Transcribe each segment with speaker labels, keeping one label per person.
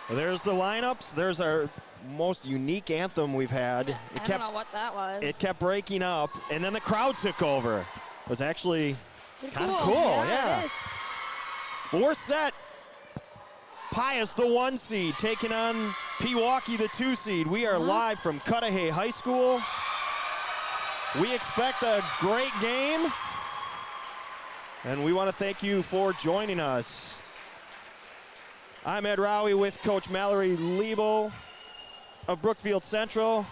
Speaker 1: Well, there's the lineups. There's our most unique anthem we've had.
Speaker 2: I don't know what that was.
Speaker 1: It kept breaking up, and then the crowd took over. It was actually kind of cool.
Speaker 2: Yeah, it is.
Speaker 1: Well, we're set. Pius, the 1 seed, taking on Pewaukee, the 2 seed. We are live from Cudahy High School. We expect a great game, and we want to thank you for joining us. I'm Ed Rowie with Coach Mallory Lebo of Brookfield Central.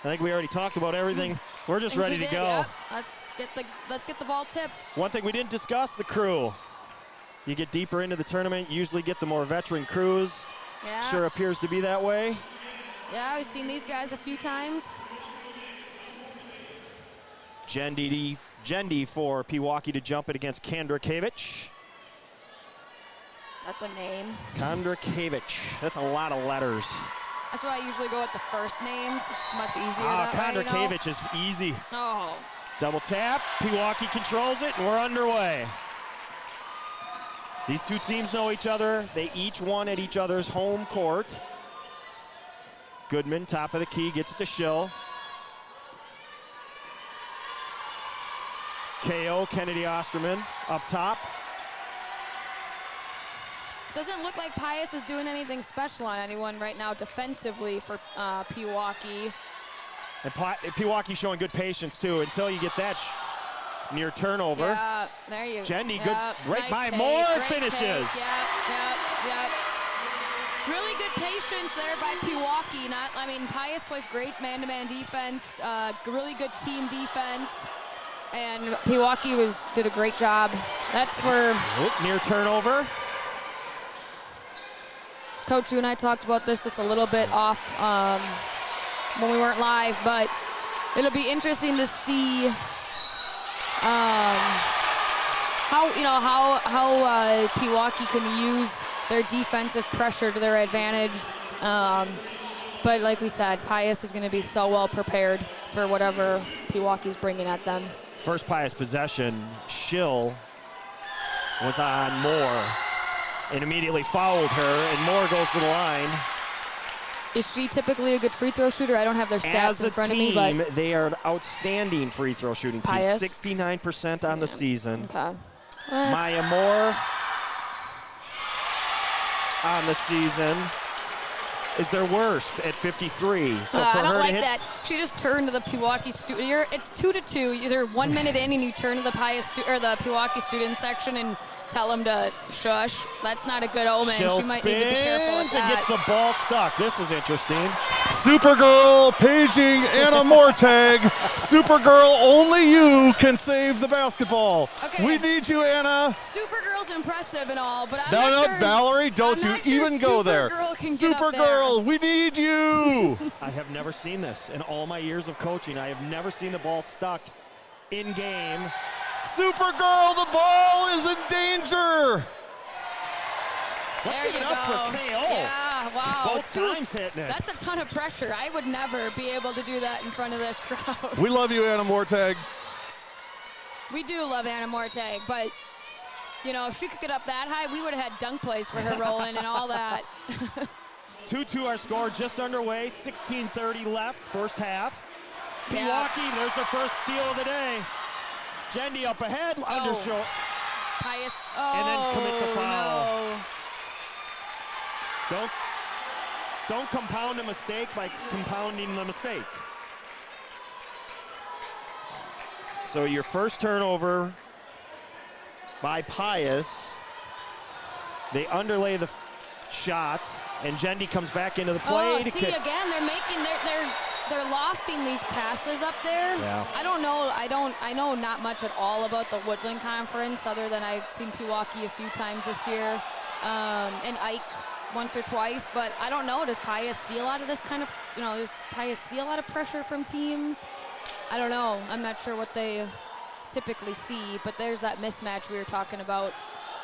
Speaker 1: I think we already talked about everything. We're just ready to go.
Speaker 2: Yeah. Let's get the ball tipped.
Speaker 1: One thing we didn't discuss, the crew. You get deeper into the tournament, you usually get the more veteran crews.
Speaker 2: Yeah.
Speaker 1: Sure appears to be that way.
Speaker 2: Yeah, we've seen these guys a few times.
Speaker 1: Jendi for Pewaukee to jump it against Kandrakevich.
Speaker 2: That's a name.
Speaker 1: Kandrakevich. That's a lot of letters.
Speaker 2: That's why I usually go with the first names. It's much easier that way,
Speaker 1: Kandrakevich is easy.
Speaker 2: Oh.
Speaker 1: Double tap. Pewaukee controls it, and we're underway. These two teams know each other. They each won at each other's home court. Goodman, top of the key, gets it to Schill. KO, Kennedy Osterman, up top.
Speaker 2: Doesn't look like Pius is doing anything special on anyone right now defensively for Pewaukee.
Speaker 1: And Pewaukee showing good patience too until you get that near turnover.
Speaker 2: Yeah, there you go.
Speaker 1: Jenny, good, right
Speaker 2: nice
Speaker 1: by
Speaker 2: take,
Speaker 1: Moore,
Speaker 2: great
Speaker 1: finishes.
Speaker 2: Take. Yep. Really good patience there by Pewaukee. Pius plays great man-to-man defense, really good team defense. And Pewaukee did a great job. That's where
Speaker 1: near turnover.
Speaker 2: Coach, you and I talked about this just a little bit off when we weren't live, but it'll be interesting to see how Pewaukee can use their defensive pressure to their advantage. But like we said, Pius is going to be so well prepared for whatever Pewaukee's bringing at them.
Speaker 1: First Pius possession, Schill was on Moore and immediately fouled her, and Moore goes to the line.
Speaker 2: Is she typically a good free throw shooter? I don't have their stats in front of me.
Speaker 1: As a team, they are an outstanding free throw shooting team.
Speaker 2: Pius?
Speaker 1: 69% on the season.
Speaker 2: Okay.
Speaker 1: Maya Moore on the season is their worst at 53. So for
Speaker 2: I don't
Speaker 1: her
Speaker 2: like
Speaker 1: to hit
Speaker 2: that. She just turned to the Pewaukee student. It's 2-2. You're 1 minute in and you turn to the Pewaukee student section and tell them to shush. That's not a good omen.
Speaker 1: Schill
Speaker 2: she might need to be careful with that.
Speaker 1: and gets the ball stuck. This is interesting.
Speaker 3: Supergirl paging Anna Mortag. Supergirl, only you can save the basketball.
Speaker 2: Okay.
Speaker 3: We need you, Anna.
Speaker 2: Supergirl's impressive and all, but I'm
Speaker 3: No,
Speaker 2: not sure.
Speaker 3: Valerie, don't you even go there.
Speaker 2: Supergirl can get up there.
Speaker 3: Supergirl, we need you.
Speaker 1: I have never seen this in all my years of coaching. I have never seen the ball stuck in game.
Speaker 3: Supergirl, the ball is in danger.
Speaker 1: Let's
Speaker 2: There
Speaker 1: give it
Speaker 2: you
Speaker 1: up
Speaker 2: go.
Speaker 1: for KO.
Speaker 2: Yeah, wow.
Speaker 1: Both times hitting it.
Speaker 2: That's a ton of pressure. I would never be able to do that in front of this crowd.
Speaker 3: We love you, Anna Mortag.
Speaker 2: We do love Anna Mortag, but if she could get up that high, we would have had dunk plays for her rolling and all that.
Speaker 1: 2-2 our score, just underway. 16:30 left, first half.
Speaker 2: Yeah.
Speaker 1: Pewaukee, there's their first steal of the day. Jendi up ahead, undershot.
Speaker 2: Pius,
Speaker 1: And then commits a foul.
Speaker 2: No.
Speaker 1: Don't compound a mistake by compounding the mistake. So your first turnover by Pius. They underlay the shot, and Jendi comes back into the play.
Speaker 2: Again, they're lofting these passes up there.
Speaker 1: Yeah.
Speaker 2: I don't know. I know not much at all about the Woodland Conference, other than I've seen Pewaukee a few times this year, and Ike once or twice. But I don't know. Does Pius see a lot of this kind of? Does Pius see a lot of pressure from teams? I don't know. I'm not sure what they typically see, but there's that mismatch we were talking about.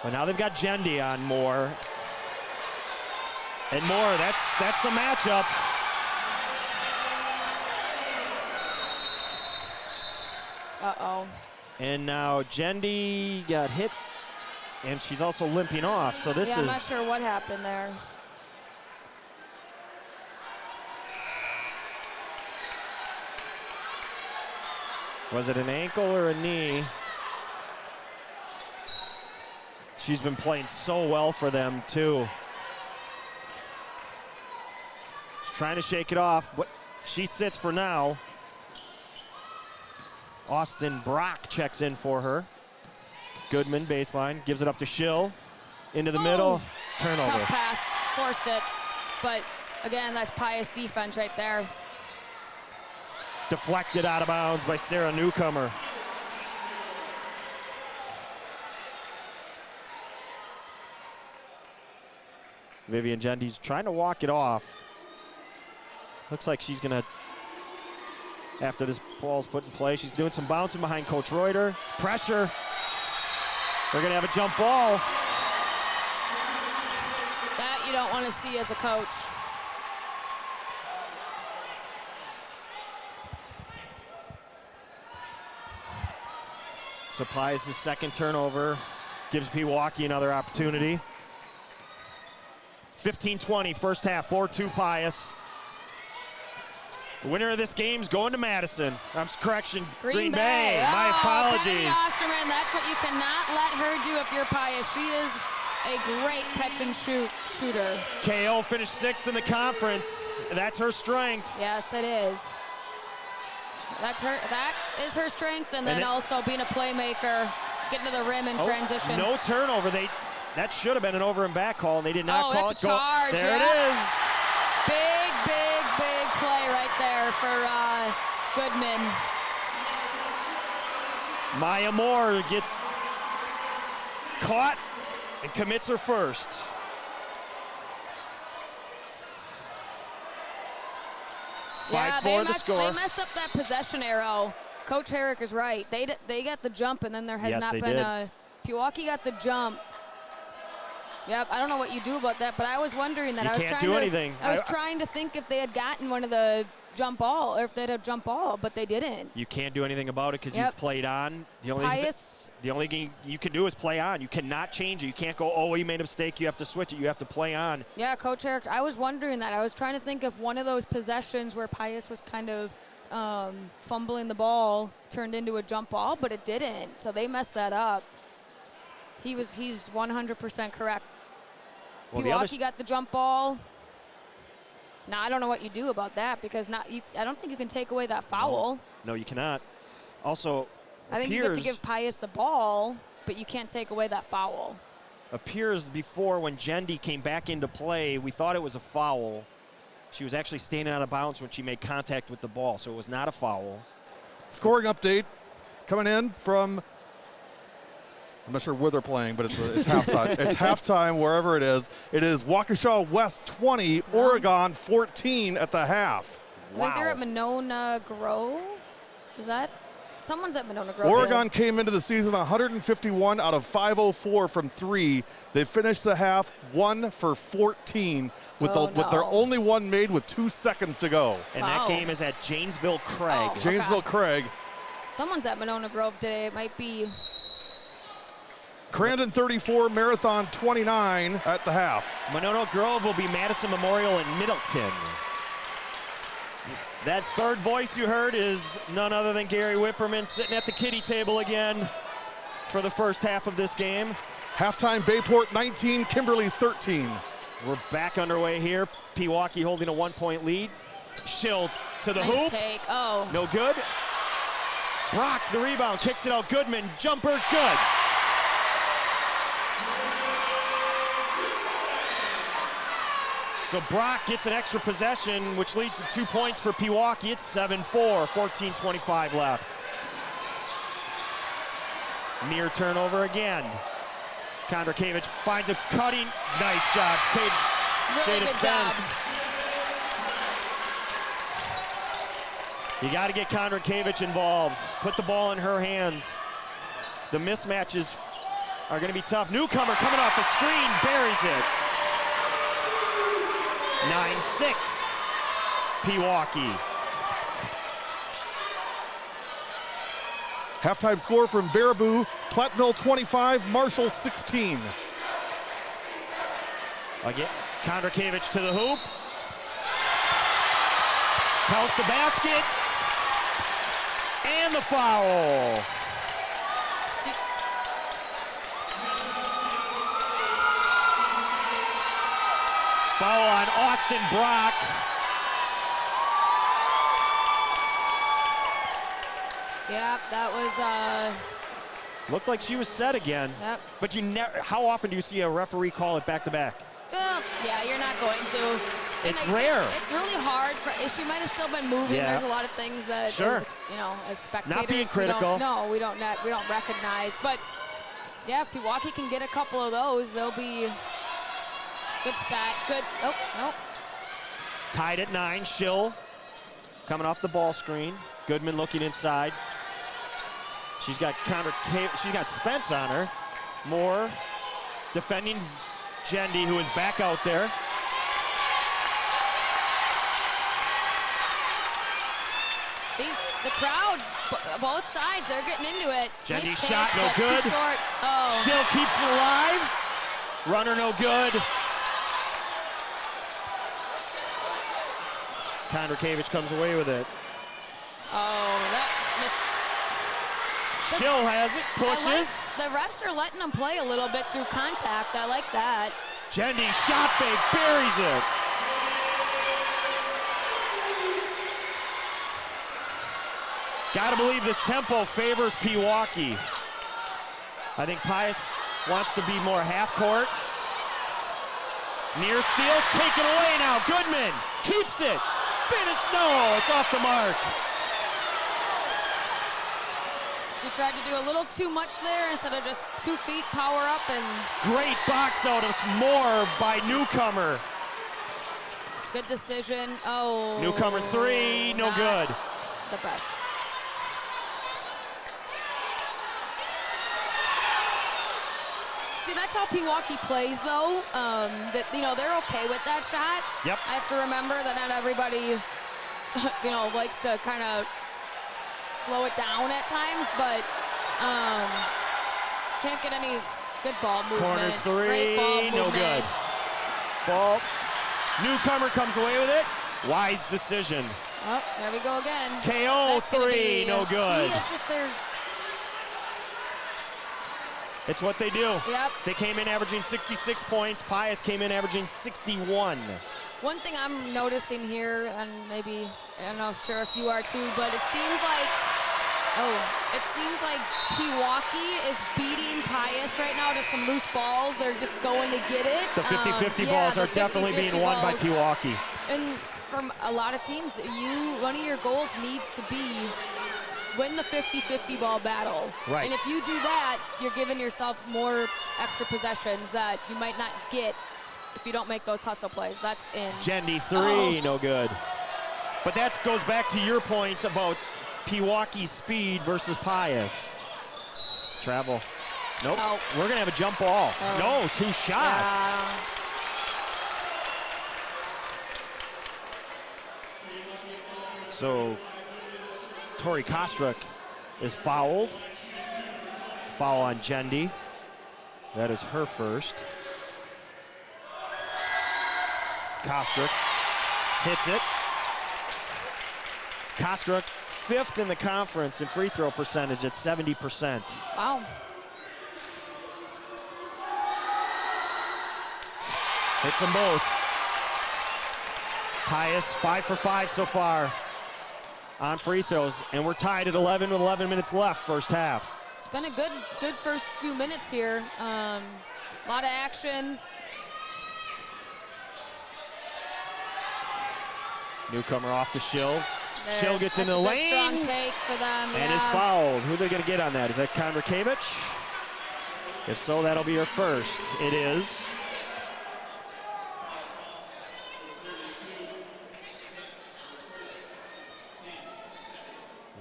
Speaker 1: Well, now they've got Jendi on Moore. And Moore, that's the matchup.
Speaker 2: Uh-oh.
Speaker 1: And now Jendi got hit, and she's also limping off. So this
Speaker 2: I'm
Speaker 1: is
Speaker 2: not sure what happened there.
Speaker 1: Was it an ankle or a knee? She's been playing so well for them, too. She's trying to shake it off, but she sits for now. Austin Brock checks in for her. Goodman, baseline, gives it up to Schill. Into the middle, turnover.
Speaker 2: Tough pass, forced it. But again, that's Pius defense right there.
Speaker 1: Deflected out of bounds by Sarah Newcomer. Vivian Gendy's trying to walk it off. Looks like she's gonna, after this ball's put in play, she's doing some bouncing behind Coach Reuter. Pressure. They're gonna have a jump ball.
Speaker 2: That you don't want to see as a coach.
Speaker 1: So Pius' second turnover gives Pewaukee another opportunity. 15-20 first half, 4-2 Pius. The winner of this game's going to Madison. Correction, Green Bay. My apologies.
Speaker 2: Kennedy Osterman, that's what you cannot let her do if you're Pius. She is a great catch and shooter.
Speaker 1: KO finished 6th in the conference. That's her strength.
Speaker 2: Yes, it is. That is her strength, and then also being a playmaker, getting to the rim and transition.
Speaker 1: No turnover. That should have been an over and back call, and they did not call it.
Speaker 2: It's a charge.
Speaker 1: There it is.
Speaker 2: Big play right there for Goodman.
Speaker 1: Maya Moore gets caught and commits her first.
Speaker 2: Yeah,
Speaker 1: 5-4 the score.
Speaker 2: They messed up that possession arrow. Coach Herrick is right. They got the jump, and then there has not been a. Pewaukee got the jump. Yep, I don't know what you do about that, but I was wondering that.
Speaker 1: You can't do anything.
Speaker 2: I was trying to think if they had gotten one of the jump ball, or if they had a jump ball, but they didn't.
Speaker 1: You can't do anything about it because you've played on. The only thing you can do is play on. You cannot change it. You can't go, oh, you made a mistake, you have to switch it. You have to play on.
Speaker 2: Yeah, Coach Herrick, I was wondering that. I was trying to think if one of those possessions where Pius was kind of fumbling the ball turned into a jump ball, but it didn't. So they messed that up. He's 100% correct.
Speaker 1: Well,
Speaker 2: Pewaukee got the jump ball. Now, I don't know what you do about that because I don't think you can take away that foul.
Speaker 1: No, you cannot. Also,
Speaker 2: I think you have to give Pius the ball, but you can't take away that foul.
Speaker 1: Appears before when Gendy came back into play, we thought it was a foul. She was actually standing out of bounds when she made contact with the ball, so it was not a foul.
Speaker 3: Scoring update coming in from, I'm not sure where they're playing, but it's halftime. It's halftime wherever it is. It is Waukesha West 20, Oregon 14 at the half.
Speaker 2: I think they're at Monona Grove. Is that? Someone's at Monona Grove.
Speaker 3: Oregon came into the season 151 out of 504 from 3. They finished the half 1 for 14 with their only one made with 2 seconds to go.
Speaker 1: And that game is at Janesville Craig.
Speaker 3: Janesville Craig.
Speaker 2: Someone's at Monona Grove today. It might be
Speaker 3: Crandon 34, Marathon 29 at the half.
Speaker 1: Monona Grove will be Madison Memorial in Middleton. That third voice you heard is none other than Gary Whipperman sitting at the kiddie table again for the first half of this game.
Speaker 3: Halftime, Bayport 19, Kimberly 13.
Speaker 1: We're back underway here. Pewaukee holding a 1-point lead. Schill to the hoop.
Speaker 2: Take. Oh.
Speaker 1: No good. Brock, the rebound, kicks it out. Goodman, jumper, good. So Brock gets an extra possession, which leads to 2 points for Pewaukee. It's 7-4, 14:25 left. Near turnover again. Kondrakiewicz finds a cutting. Nice job, Jada Spence. You got to get Kondrakiewicz involved. Put the ball in her hands. The mismatches are going to be tough. Newcomer coming off the screen, buries it. 9-6, Pewaukee.
Speaker 3: Halftime score from Baraboo, Platteville 25, Marshall 16.
Speaker 1: Again, Kondrakiewicz to the hoop. Count the basket. And the foul. Foul on Austin Brock.
Speaker 2: Yep, that was
Speaker 1: Looked like she was set again.
Speaker 2: Yep.
Speaker 1: But you never. How often do you see a referee call it back to back?
Speaker 2: Yeah, you're not going to.
Speaker 1: It's rare.
Speaker 2: It's really hard. She might have still been moving.
Speaker 1: Yeah.
Speaker 2: There's a lot of things that,
Speaker 1: Sure.
Speaker 2: as spectators,
Speaker 1: Not being critical.
Speaker 2: we don't recognize. But yeah, if Pewaukee can get a couple of those, they'll be good set. Good. Oh, no.
Speaker 1: Tied at 9. Schill coming off the ball screen. Goodman looking inside. She's got she's got Spence on her. Moore defending Jendi, who is back out there.
Speaker 2: The crowd, both sides, they're getting into it.
Speaker 1: Jendi
Speaker 2: Nice
Speaker 1: shot,
Speaker 2: take,
Speaker 1: no
Speaker 2: but
Speaker 1: good.
Speaker 2: Too short. Oh.
Speaker 1: Schill keeps it alive. Runner no good. Kondrakiewicz comes away with it.
Speaker 2: Oh, that missed.
Speaker 1: Schill has it, pushes.
Speaker 2: The refs are letting them play a little bit through contact. I like that.
Speaker 1: Jendi shot fake, buries it. Gotta believe this tempo favors Pewaukee. I think Pius wants to be more half court. Near steals, taken away now. Goodman keeps it. Finish, no, it's off the mark.
Speaker 2: She tried to do a little too much there instead of just 2 feet, power up, and
Speaker 1: Great box out of Moore by Newcomer.
Speaker 2: good decision. Oh.
Speaker 1: Newcomer 3, no
Speaker 2: not
Speaker 1: good.
Speaker 2: The best. See, that's how Pewaukee plays, though. They're okay with that shot.
Speaker 1: Yep.
Speaker 2: I have to remember that not everybody, likes to kind of slow it down at times, but can't get any good ball movement.
Speaker 1: Corner 3,
Speaker 2: Great ball
Speaker 1: no
Speaker 2: movement.
Speaker 1: good. Ball. Newcomer comes away with it. Wise decision.
Speaker 2: Oh, there we go again.
Speaker 1: KO
Speaker 2: That's gonna
Speaker 1: 3, no good.
Speaker 2: See, it's just their.
Speaker 1: It's what they do.
Speaker 2: Yep.
Speaker 1: They came in averaging 66 points. Pius came in averaging 61.
Speaker 2: One thing I'm noticing here, and maybe I'm not sure if you are too, but it seems like Pewaukee is beating Pius right now to some loose balls. They're just going to get it.
Speaker 1: The 50-50
Speaker 2: yeah,
Speaker 1: balls are
Speaker 2: the
Speaker 1: definitely
Speaker 2: 50-50
Speaker 1: being won by
Speaker 2: balls.
Speaker 1: Pewaukee.
Speaker 2: And from a lot of teams, one of your goals needs to be win the 50-50 ball battle.
Speaker 1: Right.
Speaker 2: And if you do that, you're giving yourself more extra possessions that you might not get if you don't make those hustle plays. That's in.
Speaker 1: Jendi 3, no good. But that goes back to your point about Pewaukee's speed versus Pius. Travel. Nope.
Speaker 2: Oh.
Speaker 1: We're going to have a jump ball.
Speaker 2: Oh.
Speaker 1: No, 2 shots.
Speaker 2: Yeah.
Speaker 1: So Tori Kostruk is fouled. Foul on Jendi. That is her first. Kostruk hits it. Kostruk 5th in the conference in free throw percentage at 70%.
Speaker 2: Wow.
Speaker 1: Hits them both. Pius 5 for 5 so far on free throws, and we're tied at 11 with 11 minutes left, first half.
Speaker 2: It's been a good first few minutes here. A lot of action.
Speaker 1: Newcomer off to Schill.
Speaker 2: There.
Speaker 1: Schill gets in the
Speaker 2: That's a good
Speaker 1: lane
Speaker 2: strong take for them.
Speaker 1: and is
Speaker 2: yeah.
Speaker 1: fouled. Who are they going to get on that? Is that Kondrakiewicz? If so, that'll be her first. It is.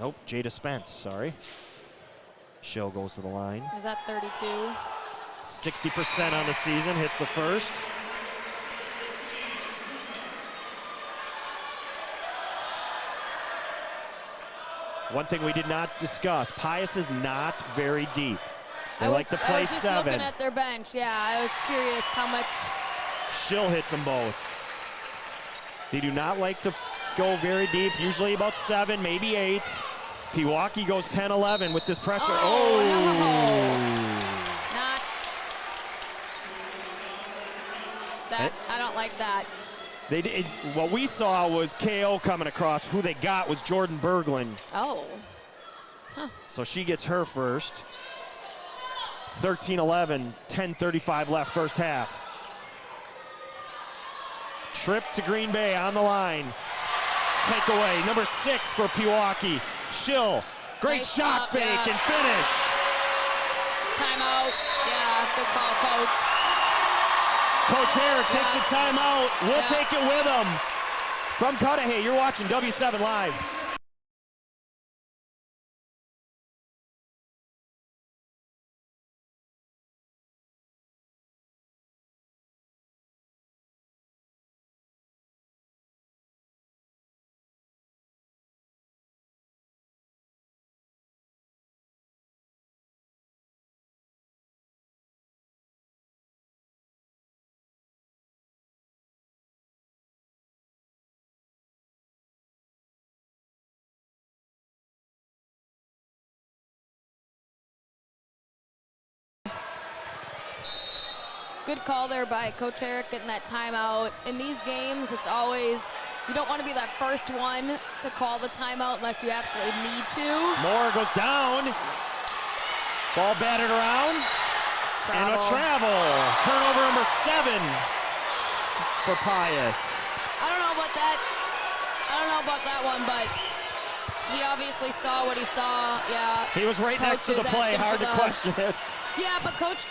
Speaker 1: Nope, Jada Spence, sorry. Schill goes to the line.
Speaker 2: Is that 32?
Speaker 1: 60% on the season, hits the first. One thing we did not discuss, Pius is not very deep. They like to play
Speaker 2: I was just
Speaker 1: 7.
Speaker 2: looking at their bench. Yeah, I was curious how much.
Speaker 1: Schill hits them both. They do not like to go very deep, usually about 7, maybe 8. Pewaukee goes 10-11 with this pressure.
Speaker 2: Oh, no. Not that. I don't like that.
Speaker 1: They did. What we saw was KO coming across. Who they got was Jordan Berglund.
Speaker 2: Oh.
Speaker 1: So she gets her first. 13-11, 10:35 left first half. Trip to Green Bay on the line. Takeaway, number 6 for Pewaukee. Schill, great
Speaker 2: Nice
Speaker 1: shot
Speaker 2: up,
Speaker 1: fake
Speaker 2: yeah.
Speaker 1: and finish.
Speaker 2: Timeout. Yeah, good call, Coach.
Speaker 1: Coach Herrick takes a timeout. We'll
Speaker 2: Yeah.
Speaker 1: take it with him. From Cudahy, you're watching W7 Live.
Speaker 2: Good call there by Coach Herrick getting that timeout. In these games, it's always, you don't want to be that first one to call the timeout unless you absolutely need to.
Speaker 1: Moore goes down. Ball batted around. And a travel. Turnover number 7 for Pius.
Speaker 2: I don't know about that. I don't know about that one, but he obviously saw what he saw. Yeah.
Speaker 1: He was right next to
Speaker 2: Coach
Speaker 1: the
Speaker 2: is
Speaker 1: play.
Speaker 2: asking
Speaker 1: Hard
Speaker 2: for
Speaker 1: to
Speaker 2: the-
Speaker 1: question it.
Speaker 2: Yeah, but Coach,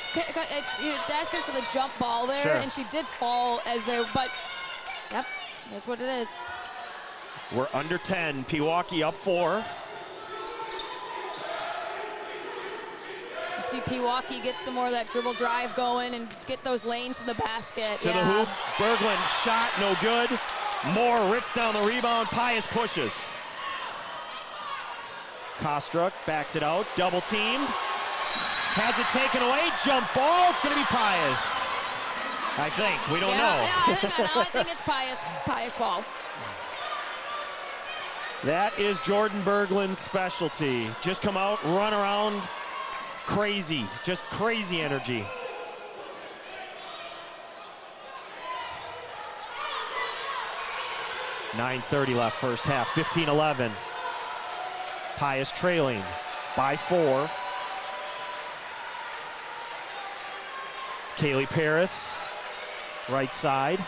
Speaker 2: you're asking for the jump ball there,
Speaker 1: Sure.
Speaker 2: and she did fall as they, but yep, that's what it is.
Speaker 1: We're under 10. Pewaukee up 4.
Speaker 2: You see Pewaukee get some more of that dribble drive going and get those lanes to the basket.
Speaker 1: To the hoop. Berglund shot, no good. Moore rips down the rebound. Pius pushes. Kostruck backs it out. Double teamed. Has it taken away. Jump ball. It's going to be Pius. I think. We don't know.
Speaker 2: Yeah, I think it's Pius ball.
Speaker 1: That is Jordan Berglund's specialty. Just come out, run around, crazy. Just crazy energy. .9:30 left first half, 15-11. Pius trailing by 4. Kaylee Paris, right side.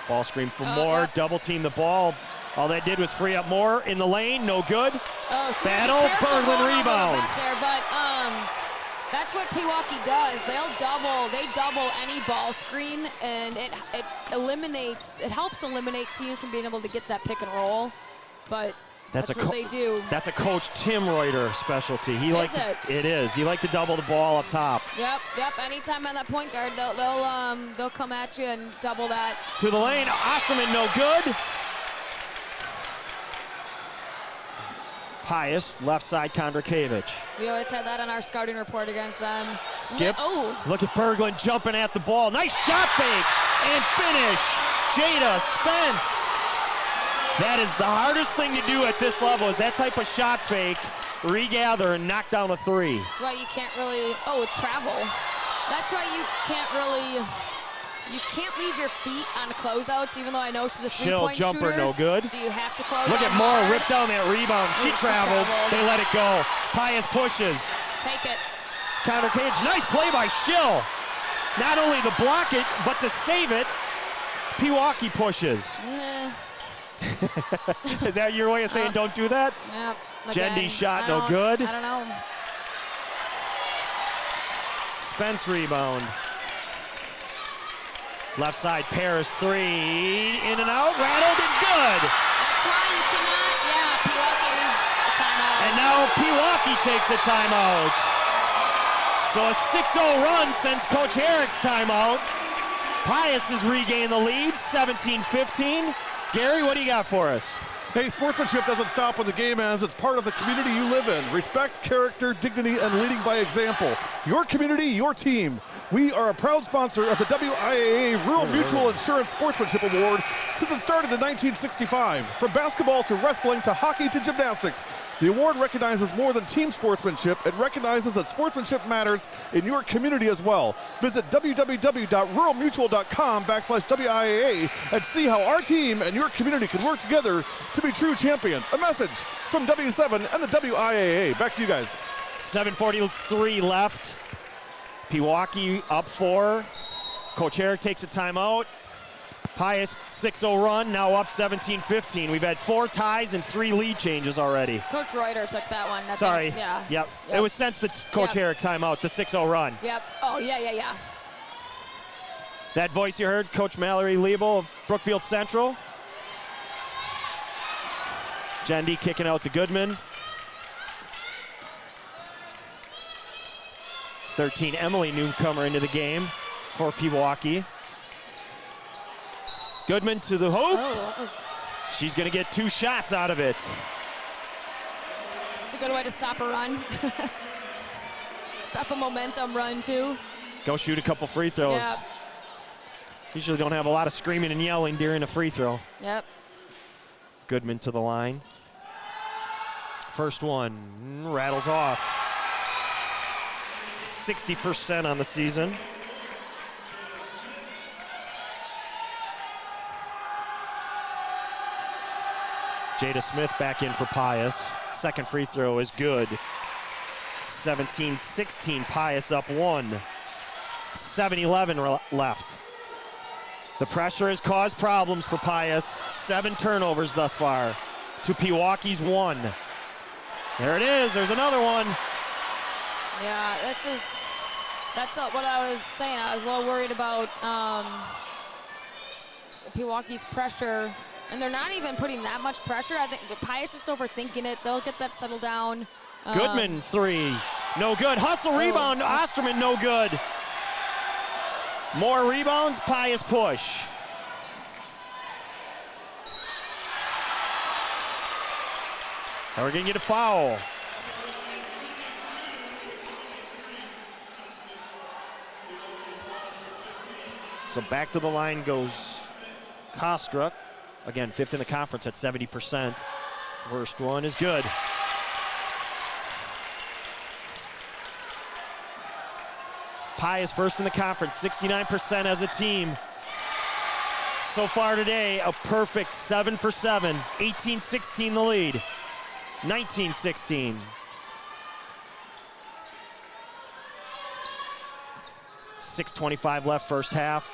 Speaker 1: Ball screen for Moore,
Speaker 2: Yep.
Speaker 1: double team the ball. All that did was free up Moore in the lane, no good.
Speaker 2: Oh, she
Speaker 1: Battle, Berglund
Speaker 2: going over
Speaker 1: rebound.
Speaker 2: back there, but that's what Pewaukee does. They double any ball screen, and it helps eliminate teams from being able to get that pick and roll. But that's what they do.
Speaker 1: That's a Coach Tim Reuter specialty. It is. He liked to double the ball up top.
Speaker 2: Yep. Anytime on that point guard, they'll come at you and double that.
Speaker 1: To the lane, Osterman, no good. Pius, left side, Kondrakiewicz.
Speaker 2: We always had that on our scouting report against them.
Speaker 1: Skip.
Speaker 2: Oh.
Speaker 1: Look at Berglund jumping at the ball. Nice shot fake and finish. Jada Spence. That is the hardest thing to do at this level, is that type of shot fake, regather, and knock down a 3.
Speaker 2: That's why you can't really, travel. That's why you can't leave your feet on closeouts, even though I know she's a three-point shooter.
Speaker 1: Jumper, no good.
Speaker 2: So you have to close
Speaker 1: Look
Speaker 2: out
Speaker 1: at Moore
Speaker 2: hard.
Speaker 1: rip down that rebound. She traveled. They let it go. Pius pushes.
Speaker 2: Take it.
Speaker 1: Kondrakiewicz, nice play by Schill. Not only to block it, but to save it. Pewaukee pushes.
Speaker 2: Nah.
Speaker 1: Is that your way of saying don't do that?
Speaker 2: Yep.
Speaker 1: Jendy's shot, no good.
Speaker 2: I don't know.
Speaker 1: Spence rebound. Left side, Paris 3. In and out, rattled and good.
Speaker 2: That's why you cannot, Pewaukee's a timeout.
Speaker 1: And now Pewaukee takes a timeout. So a 6-0 run since Coach Herrick's timeout. Pius has regained the lead, 17-15. Gary, what do you got for us?
Speaker 3: Hey, sportsmanship doesn't stop when the game ends. It's part of the community you live in. Respect, character, dignity, and leading by example. Your community, your team. We are a proud sponsor of the WIAA Rural Mutual Insurance Sportsmanship Award since it started in 1965. From basketball to wrestling to hockey to gymnastics, the award recognizes more than team sportsmanship. It recognizes that sportsmanship matters in your community as well. Visit www.ruralmutual.com/WIAA and see how our team and your community can work together to be true champions. A message from W7 and the WIAA. Back to you guys.
Speaker 1: 7:43 left. Pewaukee up 4. Coach Herrick takes a timeout. Pius 6-0 run, now up 17-15. We've had 4 ties and 3 lead changes already.
Speaker 2: Coach Reuter took that one.
Speaker 1: Sorry.
Speaker 2: Yeah.
Speaker 1: Yep. It was since the Coach Herrick timeout, the 6-0 run.
Speaker 2: Yep. Oh, yeah.
Speaker 1: That voice you heard, Coach Mallory Liebel of Brookfield Central. Jendi kicking out to Goodman. 13, Emily, newcomer into the game for Pewaukee. Goodman to the hoop.
Speaker 2: Oh, that was...
Speaker 1: She's going to get 2 shots out of it.
Speaker 2: It's a good way to stop a run. Stop a momentum run, too.
Speaker 1: Go shoot a couple free throws.
Speaker 2: Yep.
Speaker 1: Usually don't have a lot of screaming and yelling during a free throw.
Speaker 2: Yep.
Speaker 1: Goodman to the line. First one rattles off. 60% on the season. Jada Smith back in for Pius. Second free throw is good. 17-16, Pius up 1. 7:11 left. The pressure has caused problems for Pius. 7 turnovers thus far to Pewaukee's 1. There it is, there's another one.
Speaker 2: Yeah, that's what I was saying. I was a little worried about Pewaukee's pressure. And they're not even putting that much pressure. I think Pius is overthinking it. They'll get that settled down.
Speaker 1: Goodman 3, no good. Hustle rebound, Osterman no good. More rebounds, Pius push. Now we're gonna get a foul. So back to the line goes Kostruck. Again, 5th in the conference at 70%. First one is good. Pius first in the conference, 69% as a team. So far today, a perfect 7 for 7. 18-16 the lead. 19-16. .625 left first half.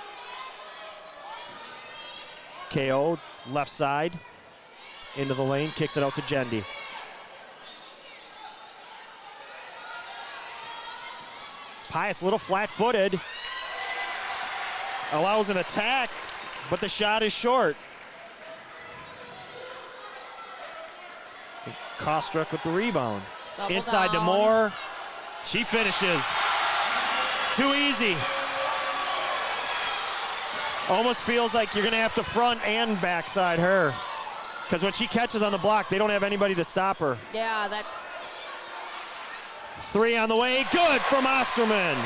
Speaker 1: KO, left side, into the lane, kicks it out to Jendi. Pius, a little flat-footed, allows an attack, but the shot is short. Kostruck with the rebound.
Speaker 2: Double
Speaker 1: Inside
Speaker 2: down.
Speaker 1: to Moore. She finishes. Too easy. Almost feels like you're going to have to front and backside her. Because when she catches on the block, they don't have anybody to stop her.
Speaker 2: Yeah, that's...
Speaker 1: 3 on the way. Good from Osterman.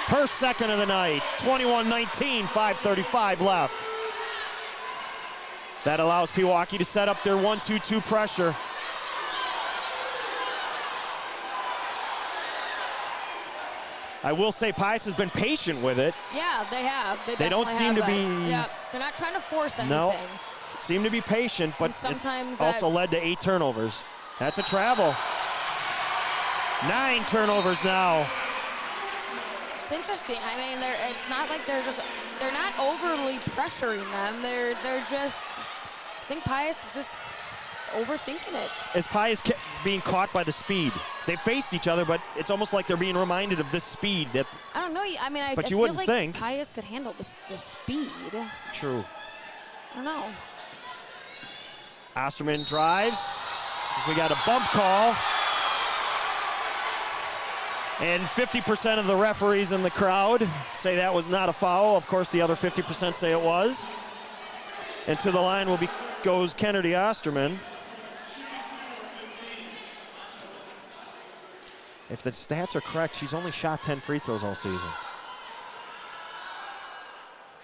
Speaker 1: Her second of the night. 21-19, 5:35 left. That allows Pewaukee to set up their 1-2-2 pressure. I will say Pius has been patient with it.
Speaker 2: Yeah, they have.
Speaker 1: They don't seem to be...
Speaker 2: Yeah, they're not trying to force anything.
Speaker 1: No, seem to be patient, but
Speaker 2: And sometimes
Speaker 1: it also led to 8 turnovers. That's a travel. 9 turnovers now.
Speaker 2: It's interesting. I mean, it's not like they're not overly pressuring them. They're just, I think Pius is just overthinking it.
Speaker 1: As Pius being caught by the speed. They faced each other, but it's almost like they're being reminded of this speed. That
Speaker 2: I don't know. I mean, I
Speaker 1: you
Speaker 2: feel
Speaker 1: wouldn't
Speaker 2: like
Speaker 1: think.
Speaker 2: Pius could handle the speed.
Speaker 1: True.
Speaker 2: I don't know.
Speaker 1: Osterman drives. We got a bump call. And 50% of the referees in the crowd say that was not a foul. Of course, the other 50% say it was. And to the line goes Kennedy Osterman. If the stats are correct, she's only shot 10 free throws all season.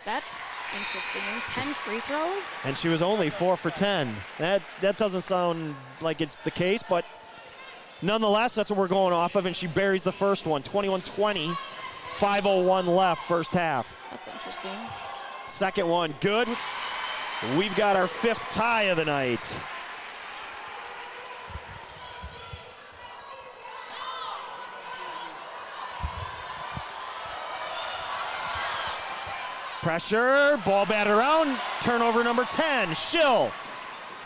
Speaker 2: That's Interesting. 10 free throws?
Speaker 1: And she was only 4 for 10. That doesn't sound like it's the case, but nonetheless, that's what we're going off of, and she buries the first one. 21-20, 5:01 left, first half.
Speaker 2: That's interesting.
Speaker 1: Second one, good. We've got our 5th tie of the night. Pressure, ball batted around, turnover number 10, Schill.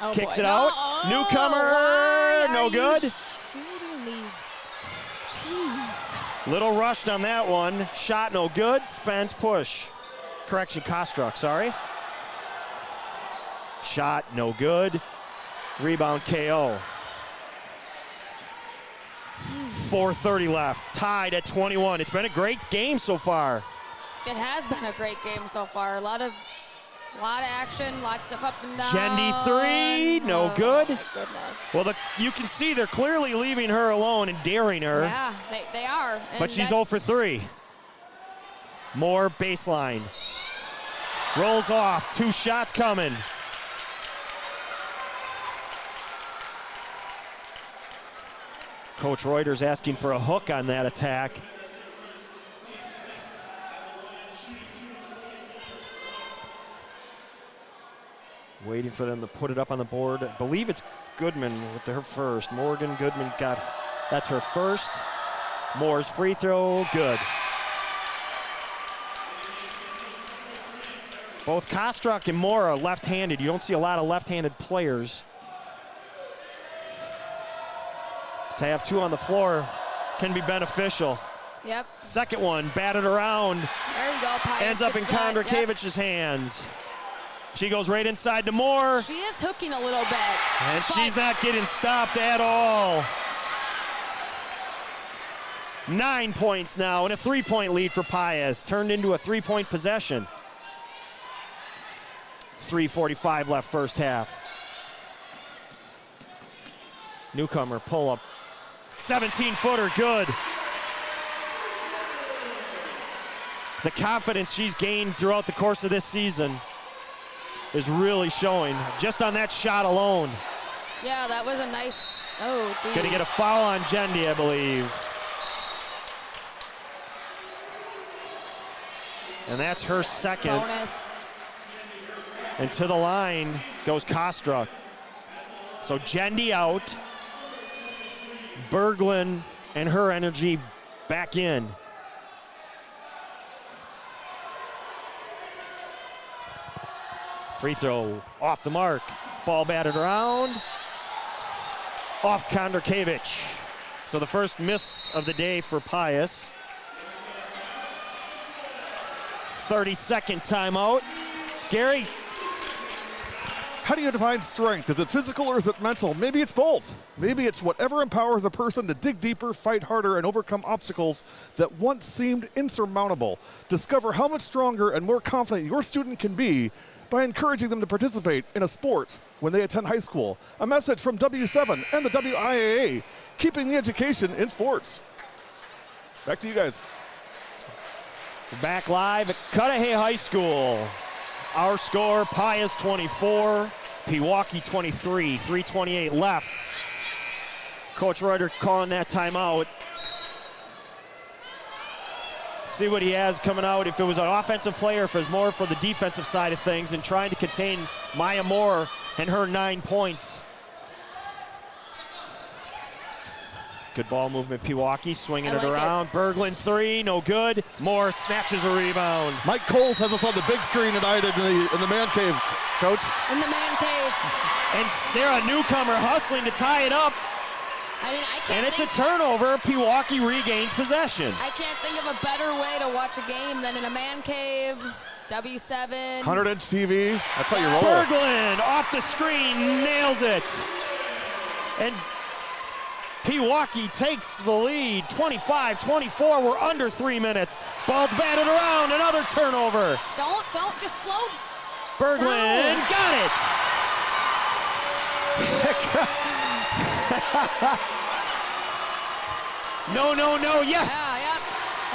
Speaker 2: Oh,
Speaker 1: Kicks
Speaker 2: boy.
Speaker 1: it out,
Speaker 2: Oh,
Speaker 1: newcomer,
Speaker 2: why
Speaker 1: no
Speaker 2: are
Speaker 1: good.
Speaker 2: You shooting these? Jeez.
Speaker 1: Little rushed on that one, shot no good, Spence push. Correction, Kostruck, sorry. Shot no good, rebound KO. 4:30 left, tied at 21. It's been a great game so far.
Speaker 2: It has been a great game so far. A lot of action, lots of up and down.
Speaker 1: Jendi 3, no
Speaker 2: Oh,
Speaker 1: good.
Speaker 2: my goodness.
Speaker 1: Well, you can see they're clearly leaving her alone and daring her.
Speaker 2: Yeah, they are.
Speaker 1: But she's 0 for 3. More baseline. Rolls off, 2 shots coming. Coach Reuter's asking for a hook on that attack. Waiting for them to put it up on the board. I believe it's Goodman with her first. Morgan Goodman that's her first. Moore's free throw, good. Both Kostruck and Moore are left-handed. You don't see a lot of left-handed players. To have 2 on the floor can be beneficial.
Speaker 2: Yep.
Speaker 1: Second one, batted around.
Speaker 2: There you go, Pius.
Speaker 1: Ends up in
Speaker 2: Gets that.
Speaker 1: Kondrakevich's hands. She goes right inside to Moore.
Speaker 2: She is hooking a little bit.
Speaker 1: And she's not getting stopped at all. 9 points now and a 3-point lead for Pius. Turned into a 3-point possession. 3:45 left first half. Newcomer pull up. 17-footer, good. The confidence she's gained throughout the course of this season is really showing just on that shot alone.
Speaker 2: Yeah, that was a nice, oh, geez.
Speaker 1: Gonna get a foul on Jendi, I believe. And that's her second.
Speaker 2: Bonus.
Speaker 1: And to the line goes Kostruck. So Jendi out. Berglund and her energy back in. Free throw off the mark. Ball batted around. Off Kondrakevic. So the first miss of the day for Pius. 30-second timeout. Gary?
Speaker 3: How do you define strength? Is it physical or is it mental? Maybe it's both. Maybe it's whatever empowers a person to dig deeper, fight harder, and overcome obstacles that once seemed insurmountable. Discover how much stronger and more confident your student can be by encouraging them to participate in a sport when they attend high school. A message from W7 and the WIAA, keeping the education in sports. Back to you guys.
Speaker 1: We're back live at Cudahy High School. Our score, Pius 24, Pewaukee 23, 3:28 left. Coach Reuter calling that timeout. See what he has coming out, if it was an offensive player, if it was more for the defensive side of things, and trying to contain Maya Moore and her 9 points. Good ball movement, Pewaukee swinging it around. Berglund 3, no good. Moore snatches a rebound.
Speaker 3: Mike Coles has us on the big screen tonight in the man cave, Coach.
Speaker 2: In the man cave.
Speaker 1: And Sarah Newcomer hustling to tie it up.
Speaker 2: I mean, I can't.
Speaker 1: And it's a turnover. Pewaukee regains possession.
Speaker 2: I can't think of a better way to watch a game than in a man cave. W7.
Speaker 3: 100-inch TV. That's how you roll.
Speaker 1: Berglund off the screen, nails it. And Pewaukee takes the lead, 25-24. We're under 3 minutes. Ball batted around, another turnover.
Speaker 2: Don't just slow.
Speaker 1: Berglund got it. No, yes.
Speaker 2: Yeah, yep.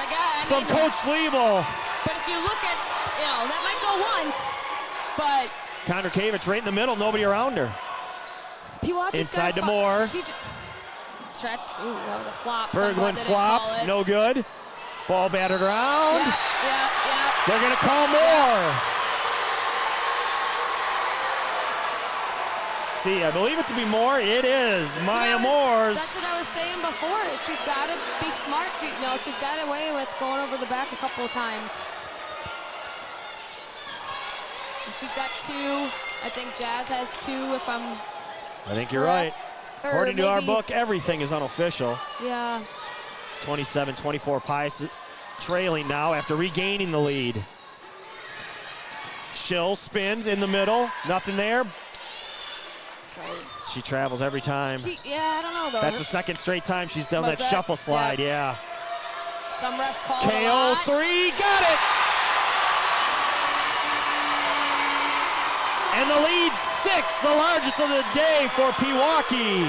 Speaker 2: Again,
Speaker 1: From Coach Liebel.
Speaker 2: But if you look at, that might go once, but
Speaker 1: Kondrakiewicz right in the middle, nobody around her.
Speaker 2: Pewaukee's
Speaker 1: Inside to
Speaker 2: got
Speaker 1: Moore.
Speaker 2: Shrets, ooh, that was a flop.
Speaker 1: Berglund
Speaker 2: Someone didn't
Speaker 1: flop,
Speaker 2: call it.
Speaker 1: no good. Ball battered around.
Speaker 2: Yeah.
Speaker 1: They're gonna call more. See, I believe it to be Moore. It is Maya Moore's.
Speaker 2: That's what I was saying before. She's got to be smart. She's got away with going over the back a couple of times. And she's got 2. I think Jazz has 2.
Speaker 1: I think you're right. According to our book, everything is unofficial.
Speaker 2: Yeah.
Speaker 1: 27-24, Pius trailing now after regaining the lead. Schill spins in the middle, nothing there.
Speaker 2: Right.
Speaker 1: She travels every time.
Speaker 2: I don't know though.
Speaker 1: That's the second straight time she's done that shuffle slide, yeah.
Speaker 2: Some refs call
Speaker 1: KO
Speaker 2: it a lot.
Speaker 1: 3, got it! And the lead 6, the largest of the day for Pewaukee.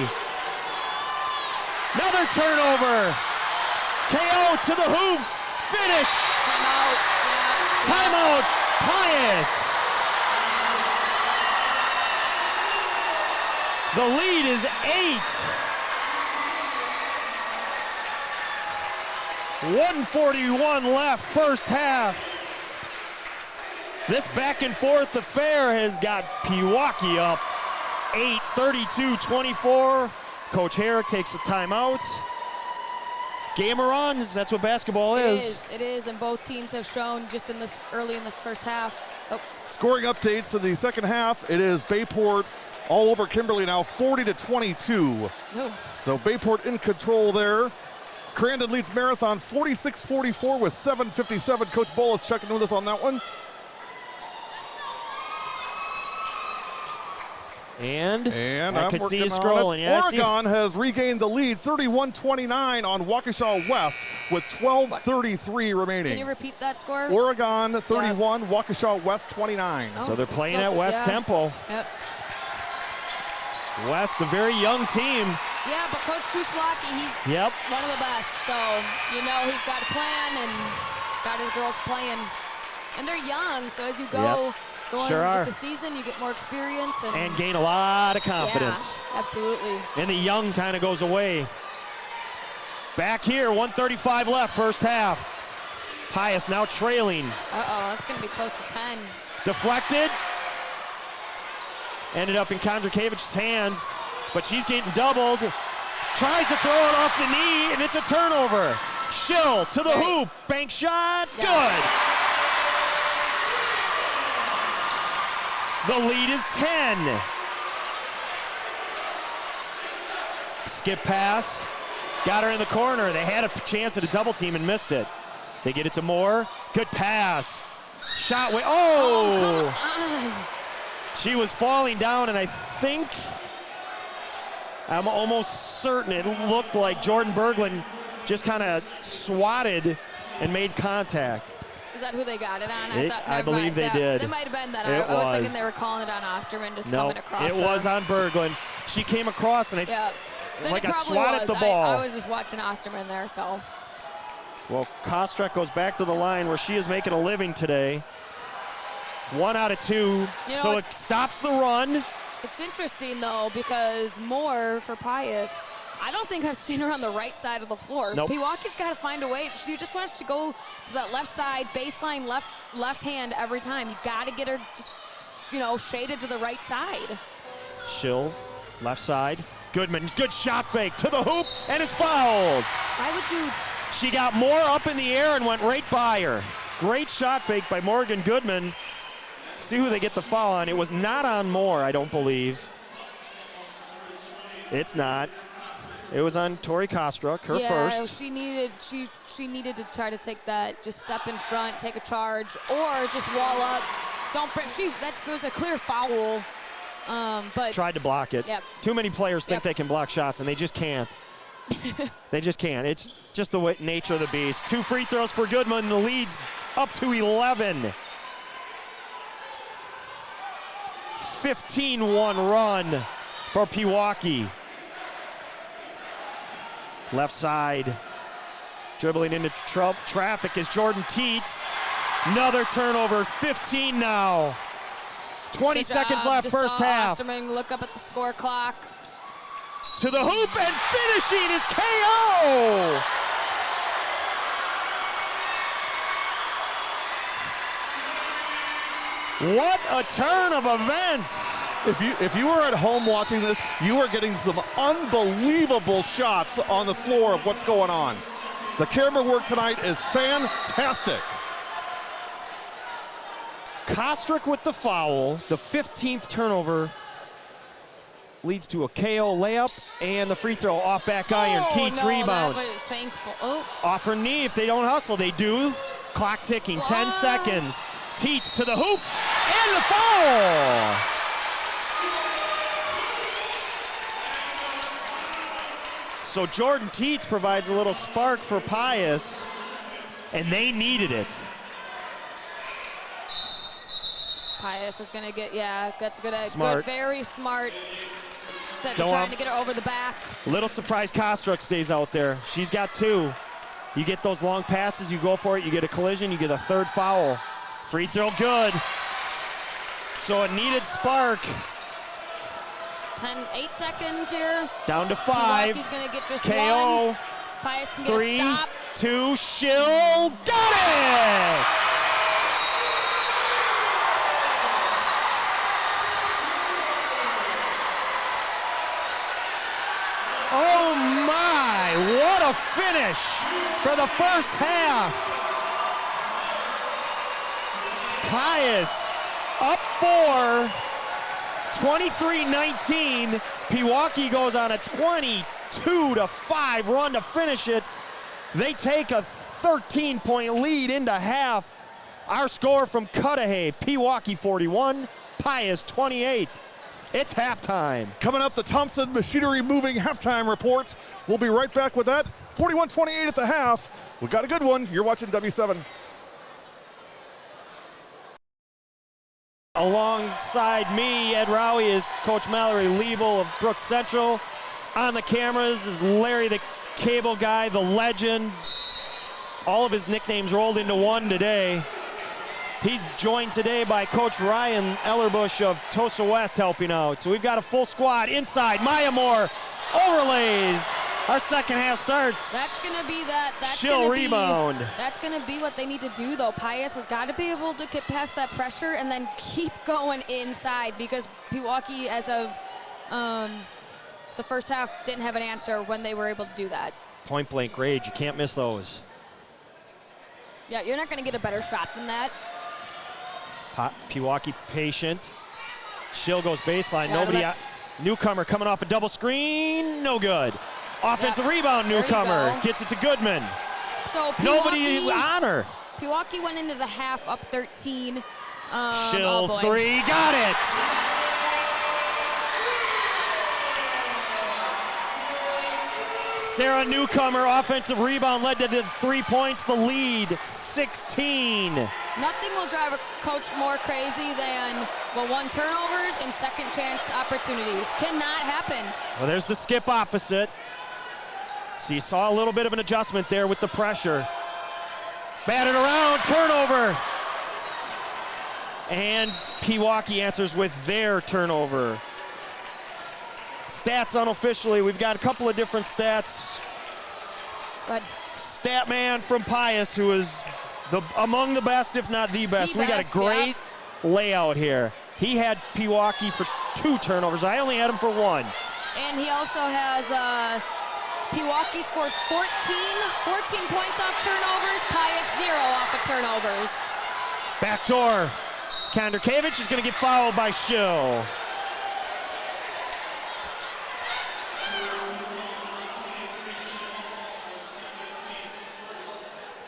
Speaker 1: Another turnover. KO to the hoop, finish.
Speaker 2: Timeout. Yeah.
Speaker 1: Timeout, Pius. The lead is 8. 1:41 left, first half. This back and forth affair has got Pewaukee up 8, 32-24. Coach Herrick takes a timeout. Game runs, that's what basketball is.
Speaker 2: It is, and both teams have shown just early in this first half. Oh.
Speaker 3: Scoring updates in the second half. It is Bayport all over Kimberly now, 40-22.
Speaker 2: Oh.
Speaker 3: So Bayport in control there. Crandon leads Marathon 46-44 with 7:57. Coach Bolus checking with us on that one.
Speaker 1: And I
Speaker 3: I'm
Speaker 1: can see you
Speaker 3: working on
Speaker 1: scrolling.
Speaker 3: it.
Speaker 1: Yeah,
Speaker 3: Oregon has regained the lead, 31-29 on Waukesha West with 12:33 remaining.
Speaker 2: Can you repeat that score?
Speaker 3: Oregon 31, Waukesha West 29.
Speaker 1: So they're playing at West Temple.
Speaker 2: Yep.
Speaker 1: West, a very young team.
Speaker 2: Yeah, but Coach Puslaki, he's one of the best. So, he's got a plan and got his girls playing. And they're young, so as you go with the season, you get more experience.
Speaker 1: And gain a lot of confidence.
Speaker 2: Yeah, absolutely.
Speaker 1: And the young kind of goes away. Back here, 1:35 left, first half. Pius now trailing.
Speaker 2: Uh-oh, that's going to be close to 10.
Speaker 1: Deflected. Ended up in Kondrakiewicz's hands, but she's getting doubled. Tries to throw it off the knee, and it's a turnover. Schill to the hoop. Bank shot. Good. The lead is 10. Skip pass. Got her in the corner. They had a chance at a double team and missed it. They get it to Moore. Good pass. Shot way.
Speaker 2: Oh, come on.
Speaker 1: She was falling down, and I'm almost certain it looked like Jordan Berglund just kind of swatted and made contact.
Speaker 2: Is that who they got it on?
Speaker 1: I believe they did.
Speaker 2: It might have been that.
Speaker 1: I
Speaker 2: was thinking they were calling it on Osterman, just coming across.
Speaker 1: It was on Berglund. She came across, and like a swat at the ball.
Speaker 2: I was just watching Osterman there, so.
Speaker 1: Well, Kostrek goes back to the line where she is making a living today. 1 out of 2, so it stops the run.
Speaker 2: It's interesting, though, because Moore for Pius, I don't think I've seen her on the right side of the floor.
Speaker 1: Nope.
Speaker 2: Pewaukee's got to find a way. She just wants to go to that left side, baseline left hand every time. You got to get her just, shaded to the right side.
Speaker 1: Schill, left side. Goodman, good shot fake to the hoop, and is fouled.
Speaker 2: Why would you?
Speaker 1: She got Moore up in the air and went right by her. Great shot fake by Morgan Goodman. See who they get the foul on. It was not on Moore, I don't believe. It's not. It was on Tori Kostruk, her first.
Speaker 2: She needed to try to take that, just step in front, take a charge, or just wall up. That goes a clear foul. But
Speaker 1: tried to block it.
Speaker 2: Yep.
Speaker 1: Too many players think they can block shots, and they just can't. They just can't. It's just the nature of the beast. 2 free throws for Goodman. The lead's up to 11. 15-1 run for Pewaukee. Left side. Dribbling into traffic is Jordan Teets. Another turnover, 15 now. 20
Speaker 2: Good
Speaker 1: seconds
Speaker 2: job.
Speaker 1: left,
Speaker 2: Just
Speaker 1: first
Speaker 2: saw
Speaker 1: half.
Speaker 2: Osterman look up at the score clock.
Speaker 1: To the hoop and finishing is KO. What a turn of events.
Speaker 3: If you were at home watching this, you are getting some unbelievable shots on the floor of what's going on. The camera work tonight is fantastic.
Speaker 1: Kostrick with the foul, the 15th turnover leads to a KO layup and the free throw off back iron. Teets rebound.
Speaker 2: That was thankful. Oh.
Speaker 1: Off her knee if they don't hustle. They do. Clock ticking, 10 seconds. Teets to the hoop and the foul. So Jordan Teets provides a little spark for Pius, and they needed it.
Speaker 2: Pius is gonna get, yeah, that's good,
Speaker 1: Smart.
Speaker 2: good, very smart. Instead of
Speaker 1: Don't
Speaker 2: trying
Speaker 1: want-
Speaker 2: to get her over the back.
Speaker 1: Little surprise Kostruck stays out there. She's got 2. You get those long passes, you go for it, you get a collision, you get a third foul. Free throw good. So a needed spark.
Speaker 2: 8 seconds here.
Speaker 1: Down to 5.
Speaker 2: Pewaukee gonna get just
Speaker 1: KO.
Speaker 2: one. Pius can
Speaker 1: 3,
Speaker 2: get a stop.
Speaker 1: 2, Schill. Got it! Oh my, what a finish for the first half. Pius up 4, 23-19. Pewaukee goes on a 22-5 run to finish it. They take a 13-point lead into half. Our score from Cudahy, Pewaukee 41, Pius 28. It's halftime.
Speaker 3: Coming up, the Thompson Machinery Moving halftime report. We'll be right back with that. 41-28 at the half. We got a good one. You're watching W7.
Speaker 1: Alongside me, Ed Rowie, is Coach Mallory Liebel of Brooks Central. On the cameras is Larry the Cable Guy, the legend. All of his nicknames rolled into one today. He's joined today by Coach Ryan Ellerbush of Tosa West helping out. So we've got a full squad inside. Maya Moore overlays. Our second half starts.
Speaker 2: That's gonna be that. That's
Speaker 1: She'll
Speaker 2: gonna
Speaker 1: rebound.
Speaker 2: That's gonna be what they need to do, though. Pius has got to be able to get past that pressure and then keep going inside, because Pewaukee, as of the first half, didn't have an answer when they were able to do that.
Speaker 1: Point blank range. You can't miss those.
Speaker 2: Yeah, you're not gonna get a better shot than that.
Speaker 1: Pewaukee patient. Schill goes baseline.
Speaker 2: Yeah,
Speaker 1: Nobody.
Speaker 2: that-
Speaker 1: Newcomer coming off a double screen. No good. Offensive
Speaker 2: Yeah,
Speaker 1: rebound.
Speaker 2: there you
Speaker 1: Newcomer
Speaker 2: go.
Speaker 1: gets it to Goodman.
Speaker 2: So
Speaker 1: Nobody on her.
Speaker 2: Pewaukee went into the half up 13.
Speaker 1: Schill
Speaker 2: oh boy.
Speaker 1: 3. Got it. Sarah Newcomer, offensive rebound, led to the 3 points, the lead, 16.
Speaker 2: Nothing will drive a coach more crazy than, well, 1, turnovers and second chance opportunities. Cannot happen.
Speaker 1: Well, there's the skip opposite. So you saw a little bit of an adjustment there with the pressure. Batted around, turnover. And Pewaukee answers with their turnover. Stats unofficially, we've got a couple of different stats.
Speaker 2: Good.
Speaker 1: Stat man from Pius, who is among the best, if not the best. We got a
Speaker 2: best,
Speaker 1: great
Speaker 2: yeah.
Speaker 1: layout here. He had Pewaukee for 2 turnovers. I only had him for 1.
Speaker 2: And he also has Pewaukee scored 14 points off turnovers, Pius 0 off of turnovers.
Speaker 1: Backdoor. Kondrakiewicz is going to get fouled by Schill.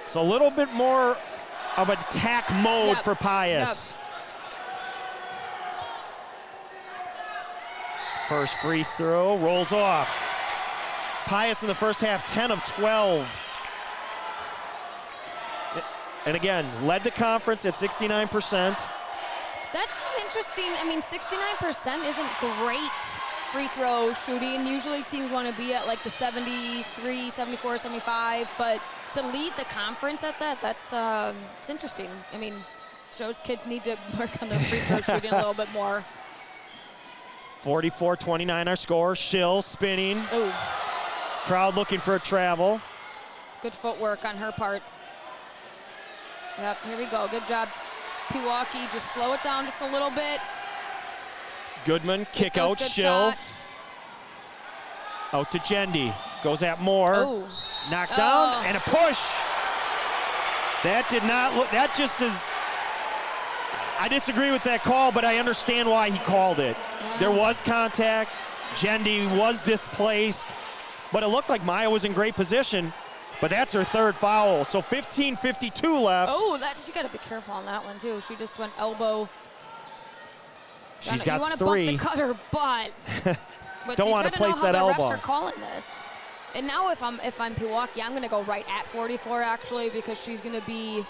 Speaker 1: So a little bit more of attack mode
Speaker 2: Yep.
Speaker 1: for Pius. First free throw rolls off. Pius in the first half, 10 of 12. And again, led the conference at 69%.
Speaker 2: That's interesting. I mean, 69% isn't great free throw shooting. Usually teams want to be at like the 73, 74, 75, but to lead the conference at that, that's it's interesting. I mean, shows kids need to work on their free throw shooting a little bit more.
Speaker 1: 44-29 our score. Schill spinning.
Speaker 2: Ooh,
Speaker 1: Crowd looking for a travel.
Speaker 2: good footwork on her part. Yep, here we go. Good job, Pewaukee. Just slow it down just a little bit.
Speaker 1: Goodman, kick
Speaker 2: Those
Speaker 1: out,
Speaker 2: good
Speaker 1: Schill.
Speaker 2: shots.
Speaker 1: Out to Jendi. Goes at Moore.
Speaker 2: Oh.
Speaker 1: Knocked down
Speaker 2: Oh.
Speaker 1: and a push. That did not look, that just is, I disagree with that call, but I understand why he called it.
Speaker 2: Yeah.
Speaker 1: There was contact. Jendi was displaced, but it looked like Maya was in great position. But that's her third foul. So 15:52 left.
Speaker 2: Oh, she got to be careful on that one too. She just went elbow.
Speaker 1: She's
Speaker 2: You
Speaker 1: got
Speaker 2: want to
Speaker 1: 3.
Speaker 2: bump the cutter, but
Speaker 1: Don't want to place that
Speaker 2: elbow.
Speaker 1: elbow.
Speaker 2: The refs are calling this. And now if I'm Pewaukee, I'm going to go right at 44 actually, because she's going to be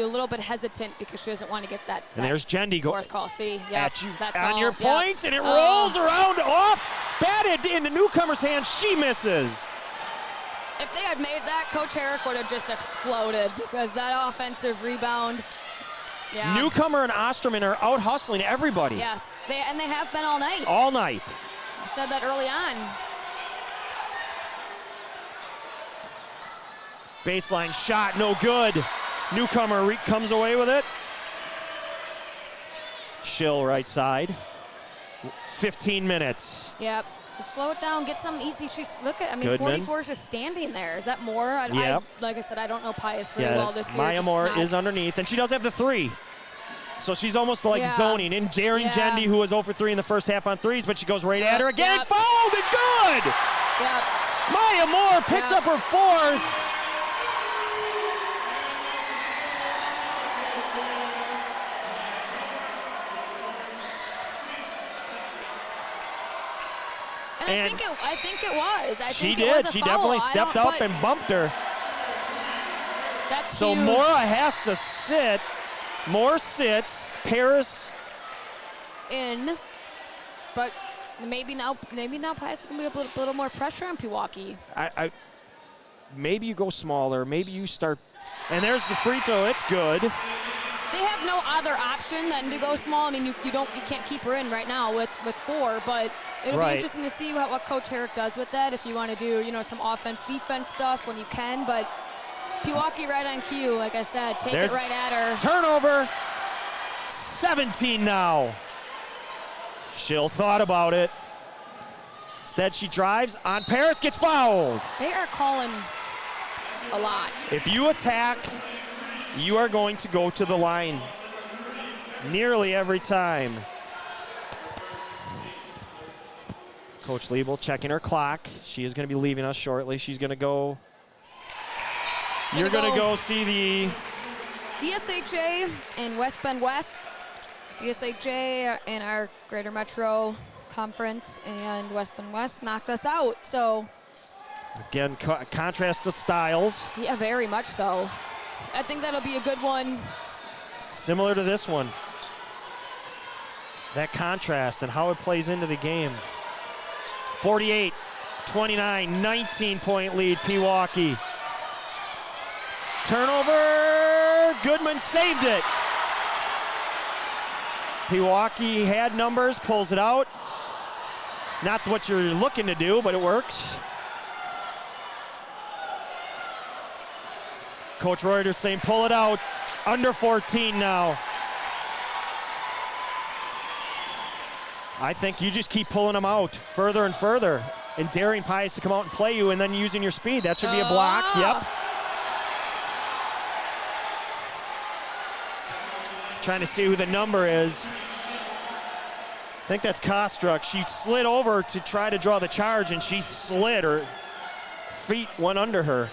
Speaker 2: a little bit hesitant because she doesn't want to get that.
Speaker 1: And there's Jendi go
Speaker 2: fourth call. See,
Speaker 1: at you
Speaker 2: that's
Speaker 1: on
Speaker 2: all.
Speaker 1: your
Speaker 2: Yep.
Speaker 1: point, and it
Speaker 2: Oh.
Speaker 1: rolls around off, batted in the newcomer's hand. She misses.
Speaker 2: If they had made that, Coach Herrick would have just exploded because that offensive rebound. Yeah.
Speaker 1: Newcomer and Osterman are out hustling everybody
Speaker 2: Yes, they have been all night.
Speaker 1: all night.
Speaker 2: I said that early on.
Speaker 1: Baseline shot, no good. Newcomer comes away with it. Schill right side. 15 minutes.
Speaker 2: Yep. Just slow it down, get some easy. I mean,
Speaker 1: Goodman.
Speaker 2: 44 is just standing there. Is that more?
Speaker 1: Yep.
Speaker 2: Like I said, I don't know Pius really well this year.
Speaker 1: Maya
Speaker 2: just
Speaker 1: Moore
Speaker 2: not-
Speaker 1: is underneath, and she does have the 3. So she's almost like
Speaker 2: Yeah.
Speaker 1: zoning in. Daring
Speaker 2: Yeah.
Speaker 1: Jendi, who was 0 for 3 in the first half on threes, but she goes right at her
Speaker 2: Yep,
Speaker 1: again.
Speaker 2: yep.
Speaker 1: Fouled and good!
Speaker 2: Yep.
Speaker 1: Maya Moore picks
Speaker 2: Yep.
Speaker 1: up her 4th.
Speaker 2: And
Speaker 1: And
Speaker 2: I think it was. I
Speaker 1: She
Speaker 2: think it was
Speaker 1: did.
Speaker 2: a
Speaker 1: She
Speaker 2: foul.
Speaker 1: definitely
Speaker 2: I
Speaker 1: stepped
Speaker 2: don't-
Speaker 1: up and bumped her.
Speaker 2: That's
Speaker 1: So
Speaker 2: huge.
Speaker 1: Mora has to sit. Moore sits. Paris.
Speaker 2: in, but maybe now Pius is gonna be a little more pressure on Pewaukee.
Speaker 1: Maybe you go smaller. Maybe you start. And there's the free throw. It's good.
Speaker 2: They have no other option than to go small. I mean, you can't keep her in right now with 4, but it'll
Speaker 1: Right.
Speaker 2: be interesting to see what Coach Herrick does with that. If you want to do some offense defense stuff when you can, but Pewaukee right on cue, like I said, take
Speaker 1: There's
Speaker 2: it right at her.
Speaker 1: Turnover. 17 now. Schill thought about it. Instead, she drives on Paris, gets fouled.
Speaker 2: They are calling a lot.
Speaker 1: If you attack, you are going to go to the line nearly every time. Coach Liebel checking her clock. She is going to be leaving us shortly. She's going to go. You're going to go see the
Speaker 2: DSHA in West Bend West. DSHA in our Greater Metro Conference and West Bend West knocked us out. So,
Speaker 1: again, contrast to styles.
Speaker 2: yeah, very much so. I think that'll be a good one.
Speaker 1: Similar to this one. That contrast and how it plays into the game. 48-29, 19-point lead, Pewaukee. Turnover, Goodman saved it. Pewaukee had numbers, pulls it out. Not what you're looking to do, but it works. Coach Reuters saying pull it out. Under 14 now. I think you just keep pulling them out further and further and daring Pius to come out and play you and then using your speed. That should be a block. Yep. Trying to see who the number is. I think that's Kostruck. She slid over to try to draw the charge and she slid. Her feet went under her.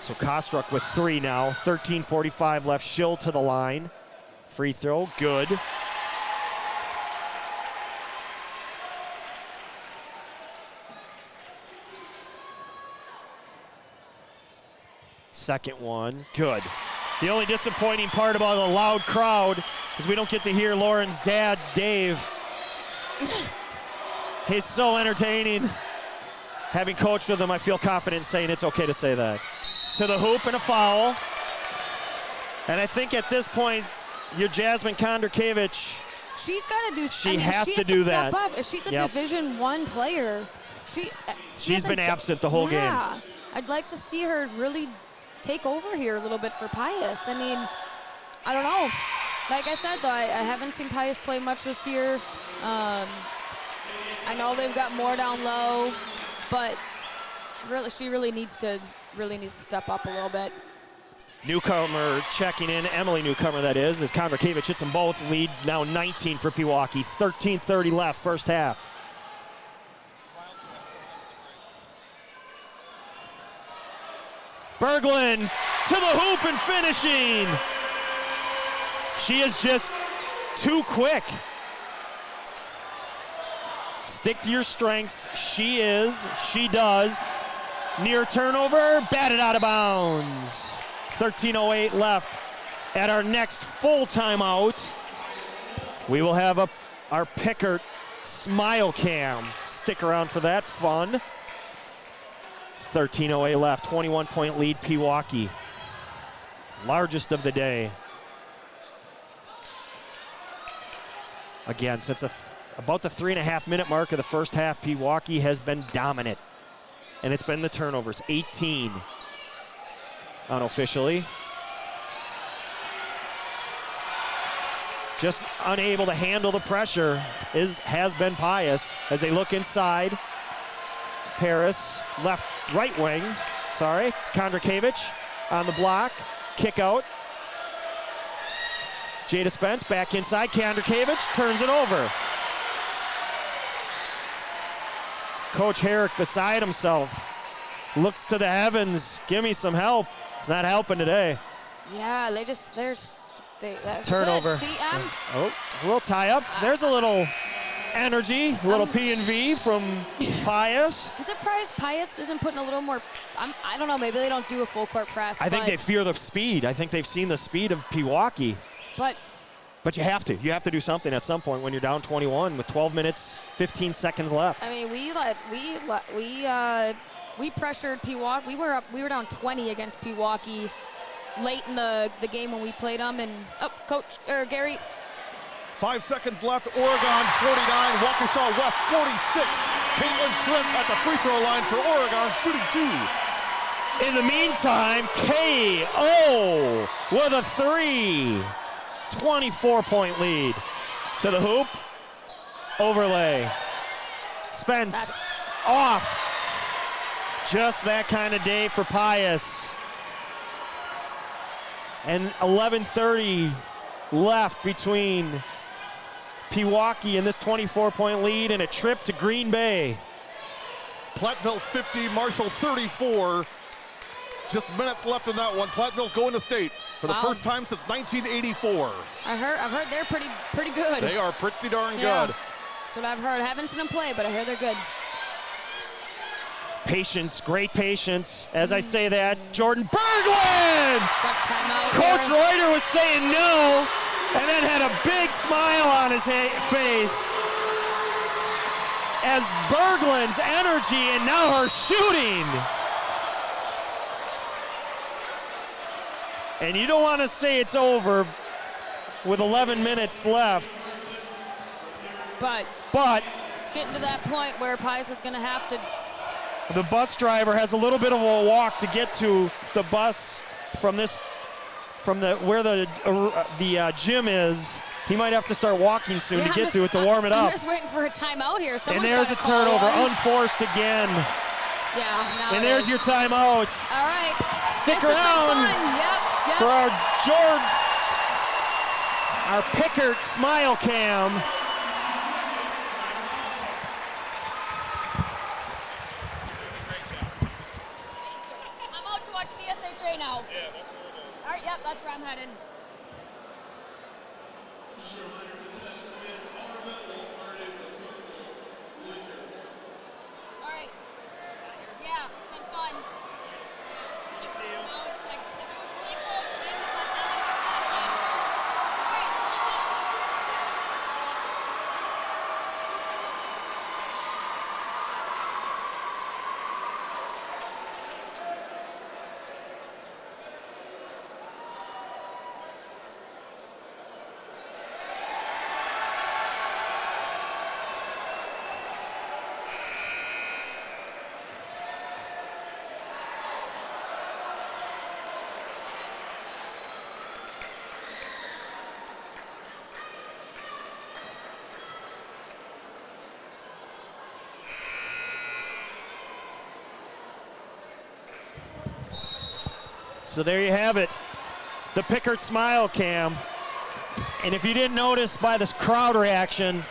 Speaker 1: So Kostruck with 3 now. 13:45 left. Schill to the line. Free throw, good. Second one, good. The only disappointing part about a loud crowd is we don't get to hear Lauren's dad, Dave. He's so entertaining. Having coached with him, I feel confident in saying it's okay to say that. To the hoop and a foul. And I think at this point, your Jasmine Kondrakiewicz,
Speaker 2: she's got to do.
Speaker 1: She has to do that.
Speaker 2: Step up. If she's a Division I player,
Speaker 1: she's been absent the whole game.
Speaker 2: I'd like to see her really take over here a little bit for Pius. I mean, I don't know. Like I said, though, I haven't seen Pius play much this year. I know they've got more down low, but she really needs to step up a little bit.
Speaker 1: Newcomer checking in, Emily Newcomer that is, as Kondrakiewicz hits them both. Lead now 19 for Pewaukee. 13:30 left, first half. Berglund to the hoop and finishing. She is just too quick. Stick to your strengths. She does. Near turnover, batted out of bounds. 13:08 left at our next full timeout. We will have our Pickert smile cam. Stick around for that fun. 13:08 left, 21-point lead Pewaukee. Largest of the day. Again, since about the 3.5-minute mark of the first half, Pewaukee has been dominant. And it's been the turnovers, 18 unofficially. Just unable to handle the pressure has been Pius as they look inside. Paris, right wing, Kondrakiewicz on the block, kick out. Jada Spence back inside, Kondrakiewicz turns it over. Coach Herrick beside himself, looks to the heavens, give me some help. It's not helping today.
Speaker 2: Yeah,
Speaker 1: turnover.
Speaker 2: See,
Speaker 1: a little tie up. There's a little energy, a little P&V from Pius.
Speaker 2: I'm surprised Pius isn't putting a little more, I don't know, maybe they don't do a full court press.
Speaker 1: I think they fear the speed. I think they've seen the speed of Pewaukee. But you have to. You have to do something at some point when you're down 21 with 12 minutes, 15 seconds left.
Speaker 2: I mean, we pressured Pewaukee. We were down 20 against Pewaukee late in the game when we played them. And Gary.
Speaker 3: 5 seconds left. Oregon 49, Waukesha West 46. Caitlin Shrimp at the free throw line for Oregon, shooting 2.
Speaker 1: In the meantime, KO with a 3. 24-point lead. To the hoop. Overlay. Spence off. Just that kind of day for Pius. And 11:30 left between Pewaukee and this 24-point lead and a trip to Green Bay.
Speaker 3: Platteville 50, Marshall 34. Just minutes left in that one. Platteville's going to state for the first time since 1984.
Speaker 2: I've heard they're pretty good.
Speaker 3: They are pretty darn good.
Speaker 2: That's what I've heard. I haven't seen them play, but I hear they're good.
Speaker 1: Patience, great patience. As I say that, Jordan Berglund! Coach
Speaker 2: here.
Speaker 1: Reuter was saying no, and then had a big smile on his face. As Berglund's energy and now her shooting. And you don't want to say it's over with 11 minutes left.
Speaker 2: But it's getting to that point where Pius is going to have to.
Speaker 1: The bus driver has a little bit of a walk to get to the bus from where the gym is. He might have to start walking soon to get to it to warm it up.
Speaker 2: I'm just waiting for a timeout here.
Speaker 1: And there's a turnover, unforced again.
Speaker 2: Yeah.
Speaker 1: And there's your timeout.
Speaker 2: All right.
Speaker 1: Stick around for our Pickert smile cam.
Speaker 2: I'm out to watch DSHA now.
Speaker 4: Yeah, that's what we're doing.
Speaker 2: All right, yep, that's where I'm headed. All right. Yeah, it's been fun. Yeah, it's like, now it's like, if it was really close, maybe, but I think it's gonna pass. All right, I'll talk to you soon.
Speaker 1: So there you have it. The Pickard smile cam. And if you didn't notice by this crowd reaction,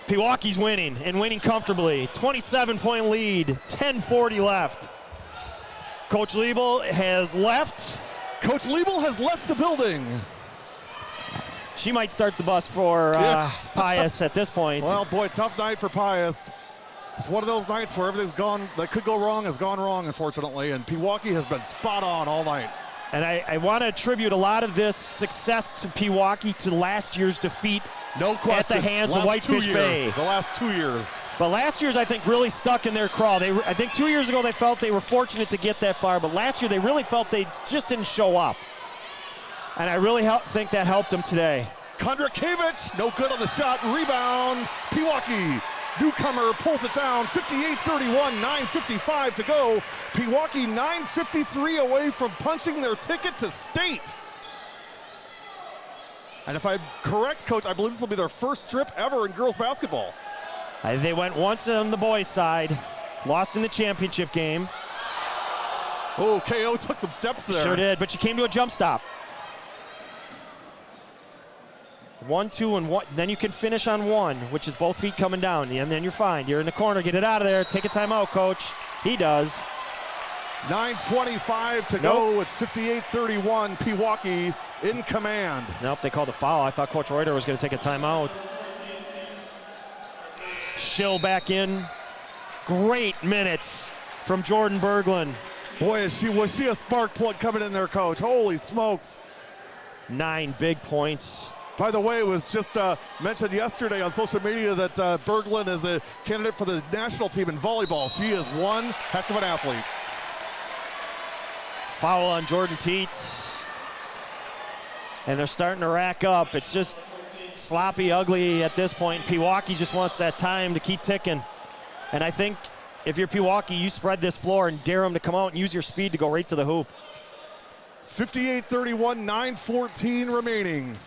Speaker 1: Pewaukee's winning and winning comfortably. 27-point lead, 10:40 left. Coach Liebel has left.
Speaker 3: Coach Liebel has left the building.
Speaker 1: She might start the bus for Pius at this point.
Speaker 3: Well, boy, tough night for Pius. Just one of those nights where everything's gone, that could go wrong, has gone wrong, unfortunately. And Pewaukee has been spot on all night.
Speaker 1: And I want to attribute a lot of this success to Pewaukee to last year's defeat
Speaker 3: No question.
Speaker 1: at the hands of Whitefish Bay.
Speaker 3: The last 2 years.
Speaker 1: But last year's, I think, really stuck in their craw. I think 2 years ago they felt they were fortunate to get that far, but last year they really felt they just didn't show up. And I really think that helped them today.
Speaker 3: Kondrakiewicz, no good on the shot. Rebound, Pewaukee. Newcomer pulls it down, 58-31, 9:55 to go. Pewaukee 9:53 away from punching their ticket to state. And if I'm correct, Coach, I believe this will be their first trip ever in girls basketball.
Speaker 1: They went once on the boys' side, lost in the championship game.
Speaker 3: Oh, KO took some steps there.
Speaker 1: Sure did, but she came to a jump stop. 1, 2, and 1. Then you can finish on 1, which is both feet coming down, and then you're fine. You're in the corner. Get it out of there. Take a timeout, Coach. He does.
Speaker 3: 9:25 to go. It's 58-31. Pewaukee in command.
Speaker 1: Nope, they called a foul. I thought Coach Reuter was going to take a timeout. Schill back in. Great minutes from Jordan Berglund.
Speaker 3: Boy, was she a spark plug coming in there, Coach. Holy smokes.
Speaker 1: 9 big points.
Speaker 3: By the way, it was just mentioned yesterday on social media that Berglund is a candidate for the national team in volleyball. She is one heck of an athlete.
Speaker 1: Foul on Jordan Teets. And they're starting to rack up. It's just sloppy, ugly at this point. Pewaukee just wants that time to keep ticking. And I think if you're Pewaukee, you spread this floor and dare them to come out and use your speed to go right to the hoop.
Speaker 3: 58-31, 9:14 remaining.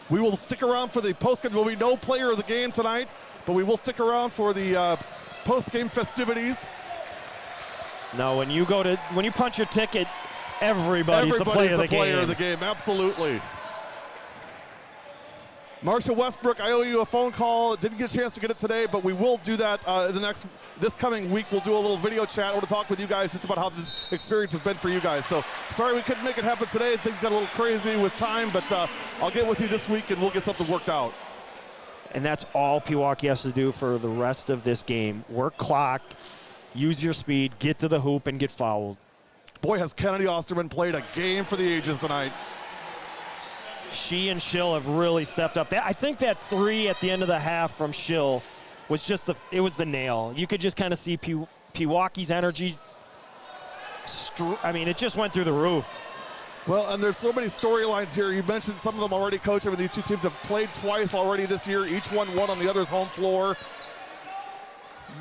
Speaker 3: We will stick around for the postgame. There will be no player of the game tonight, but we will stick around for the postgame festivities.
Speaker 1: No, when you punch your ticket, everybody's the player of the game.
Speaker 3: Absolutely. Marsha Westbrook, I owe you a phone call. Didn't get a chance to get it today, but we will do that this coming week. We'll do a little video chat. I want to talk with you guys just about how this experience has been for you guys. So sorry we couldn't make it happen today. Things got a little crazy with time, but I'll get with you this week and we'll get something worked out.
Speaker 1: And that's all Pewaukee has to do for the rest of this game. Work clock, use your speed, get to the hoop, and get fouled.
Speaker 3: Boy, has Kennedy Osterman played a game for the ages tonight.
Speaker 1: She and Schill have really stepped up. I think that 3 at the end of the half from Schill was just it was the nail. You could just kind of see Pewaukee's energy. It just went through the roof.
Speaker 3: Well, and there's so many storylines here. You mentioned some of them already, Coach. I mean, these two teams have played twice already this year. Each one won on the other's home floor.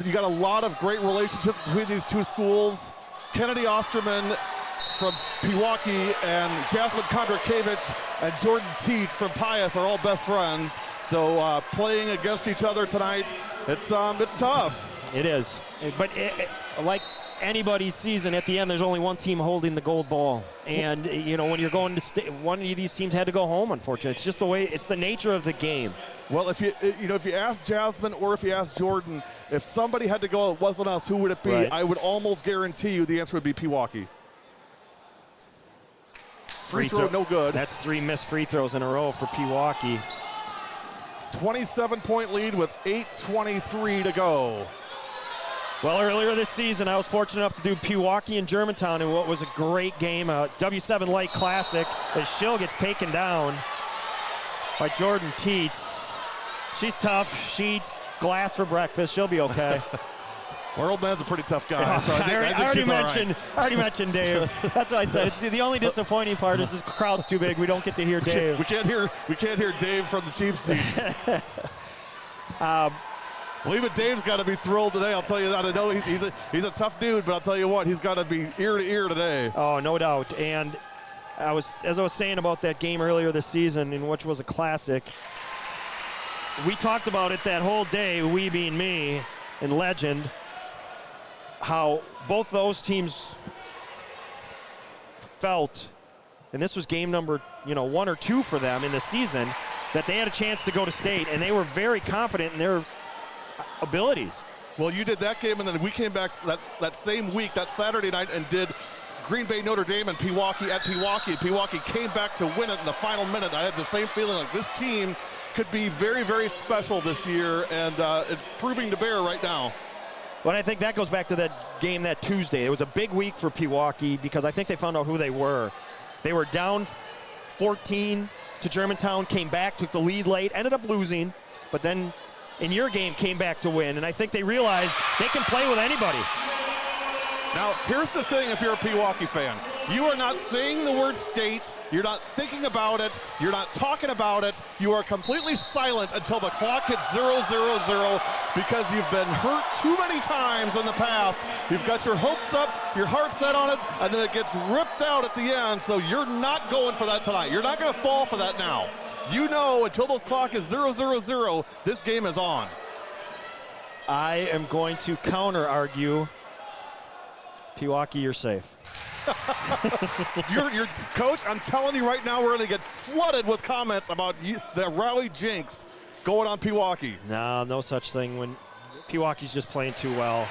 Speaker 3: You got a lot of great relationships between these two schools. Kennedy Osterman from Pewaukee and Jasmine Kondrakiewicz and Jordan Teets from Pius are all best friends. So playing against each other tonight, it's tough.
Speaker 1: It is. But like anybody's season, at the end, there's only one team holding the gold ball. And, when you're going to one of these teams had to go home, unfortunately. It's just the way, it's the nature of the game.
Speaker 3: Well, if you ask Jasmine or if you ask Jordan, if somebody had to go, it wasn't us, who would it be?
Speaker 1: Right.
Speaker 3: I would almost guarantee you the answer would be Pewaukee. Free throw, no good.
Speaker 1: That's 3 missed free throws in a row for Pewaukee.
Speaker 3: 27-point lead with 8:23 to go.
Speaker 1: Well, earlier this season, I was fortunate enough to do Pewaukee and Germantown in what was a great game, a W7 Light Classic, as Schill gets taken down by Jordan Teets. She's tough. She eats glass for breakfast. She'll be okay.
Speaker 3: Our old man's a pretty tough guy. So I
Speaker 1: already mentioned Dave. That's what I said. It's the only disappointing part is this crowd's too big. We don't get to hear Dave.
Speaker 3: We can't hear Dave from the cheap seats. Well, even Dave's got to be thrilled today. I'll tell you that. I know he's a tough dude, but I'll tell you what, he's got to be ear to ear today.
Speaker 1: Oh, no doubt. And as I was saying about that game earlier this season, in which was a classic, we talked about it that whole day, we being me and Legend, how both those teams felt, and this was game number 1 or 2 for them in the season, that they had a chance to go to state, and they were very confident in their abilities.
Speaker 3: Well, you did that game, and then we came back that same week, that Saturday night, and did Green Bay Notre Dame and Pewaukee at Pewaukee. Pewaukee came back to win it in the final minute. I had the same feeling like this team could be very, very special this year, and it's proving to bear right now.
Speaker 1: But I think that goes back to that game that Tuesday. It was a big week for Pewaukee because I think they found out who they were. They were down 14 to Germantown, came back, took the lead late, ended up losing, but then in your game came back to win, and I think they realized they can play with anybody.
Speaker 3: Now, here's the thing if you're a Pewaukee fan. You are not saying the word state, you're not thinking about it, you're not talking about it, you are completely silent until the clock hits 0-0-0 because you've been hurt too many times in the past. You've got your hopes up, your heart set on it, and then it gets ripped out at the end, so you're not going for that tonight. You're not going to fall for that now. You know until the clock is 0-0-0, this game is on.
Speaker 1: I am going to counter-argue. Pewaukee, you're safe.
Speaker 3: Your coach, I'm telling you right now, we're going to get flooded with comments about the rally jinx going on Pewaukee.
Speaker 1: No such thing when Pewaukee's just playing too well.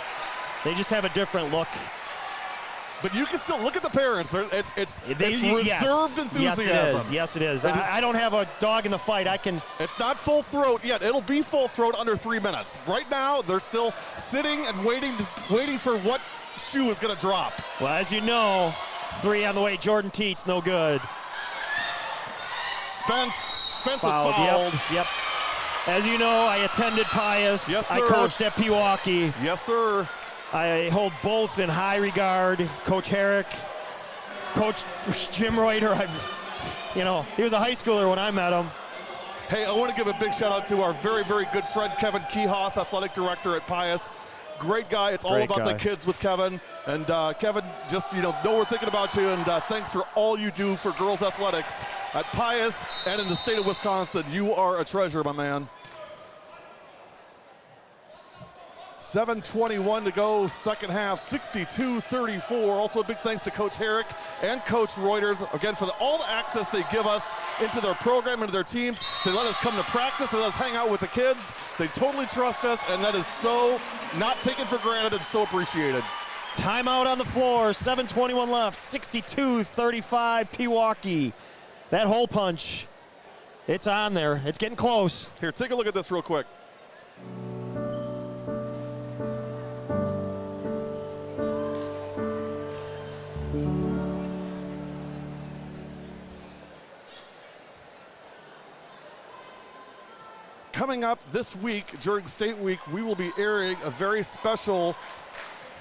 Speaker 1: They just have a different look.
Speaker 3: But you can still look at the parents. It's reserved enthusiasm.
Speaker 1: Yes, it is. I don't have a dog in the fight.
Speaker 3: It's not full throat yet. It'll be full throat under 3 minutes. Right now, they're still sitting and waiting for what shoe is going to drop.
Speaker 1: Well, as you know, 3 on the way. Jordan Teets, no good.
Speaker 3: Spence
Speaker 1: fouled.
Speaker 3: was fouled.
Speaker 1: Yep. As you know, I attended Pius.
Speaker 3: Yes, sir.
Speaker 1: I coached at Pewaukee.
Speaker 3: Yes, sir.
Speaker 1: I hold both in high regard. Coach Herrick, Coach Jim Reuter. He was a high schooler when I met him.
Speaker 3: Hey, I want to give a big shout out to our very, very good friend Kevin Kehos, athletic director at Pius. Great guy. It's all about the kids with Kevin. And Kevin, just, know we're thinking about you, and thanks for all you do for girls athletics at Pius and in the state of Wisconsin. You are a treasure, my man. 7:21 to go, second half, 62-34. Also a big thanks to Coach Herrick and Coach Reuters, again, for all the access they give us into their program, into their teams. They let us come to practice, they let us hang out with the kids. They totally trust us, and that is so not taken for granted and so appreciated.
Speaker 1: Timeout on the floor, 7:21 left, 62-35 Pewaukee. That hole punch, it's on there. It's getting close.
Speaker 3: Here, take a look at this real quick. Coming up this week during State Week, we will be airing a very special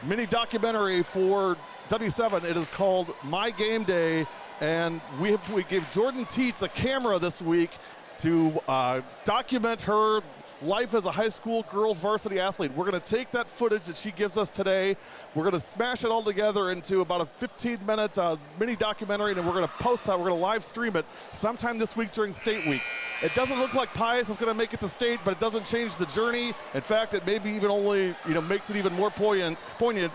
Speaker 3: mini documentary for W7. It is called My Game Day, and we gave Jordan Teets a camera this week to document her life as a high school girls varsity athlete. We're going to take that footage that she gives us today. We're going to smash it all together into about a 15-minute mini documentary, and we're going to post that. We're going to live stream it sometime this week during State Week. It doesn't look like Pius is going to make it to state, but it doesn't change the journey. In fact, it maybe even only makes it even more poignant,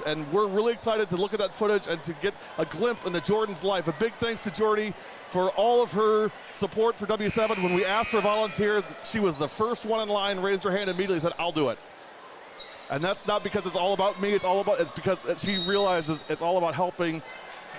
Speaker 3: and we're really excited to look at that footage and to get a glimpse into Jordan's life. A big thanks to Jordy for all of her support for W7. When we asked for volunteers, she was the first one in line, raised her hand immediately, said, "I'll do it." And that's not because it's all about me, it's because she realizes it's all about helping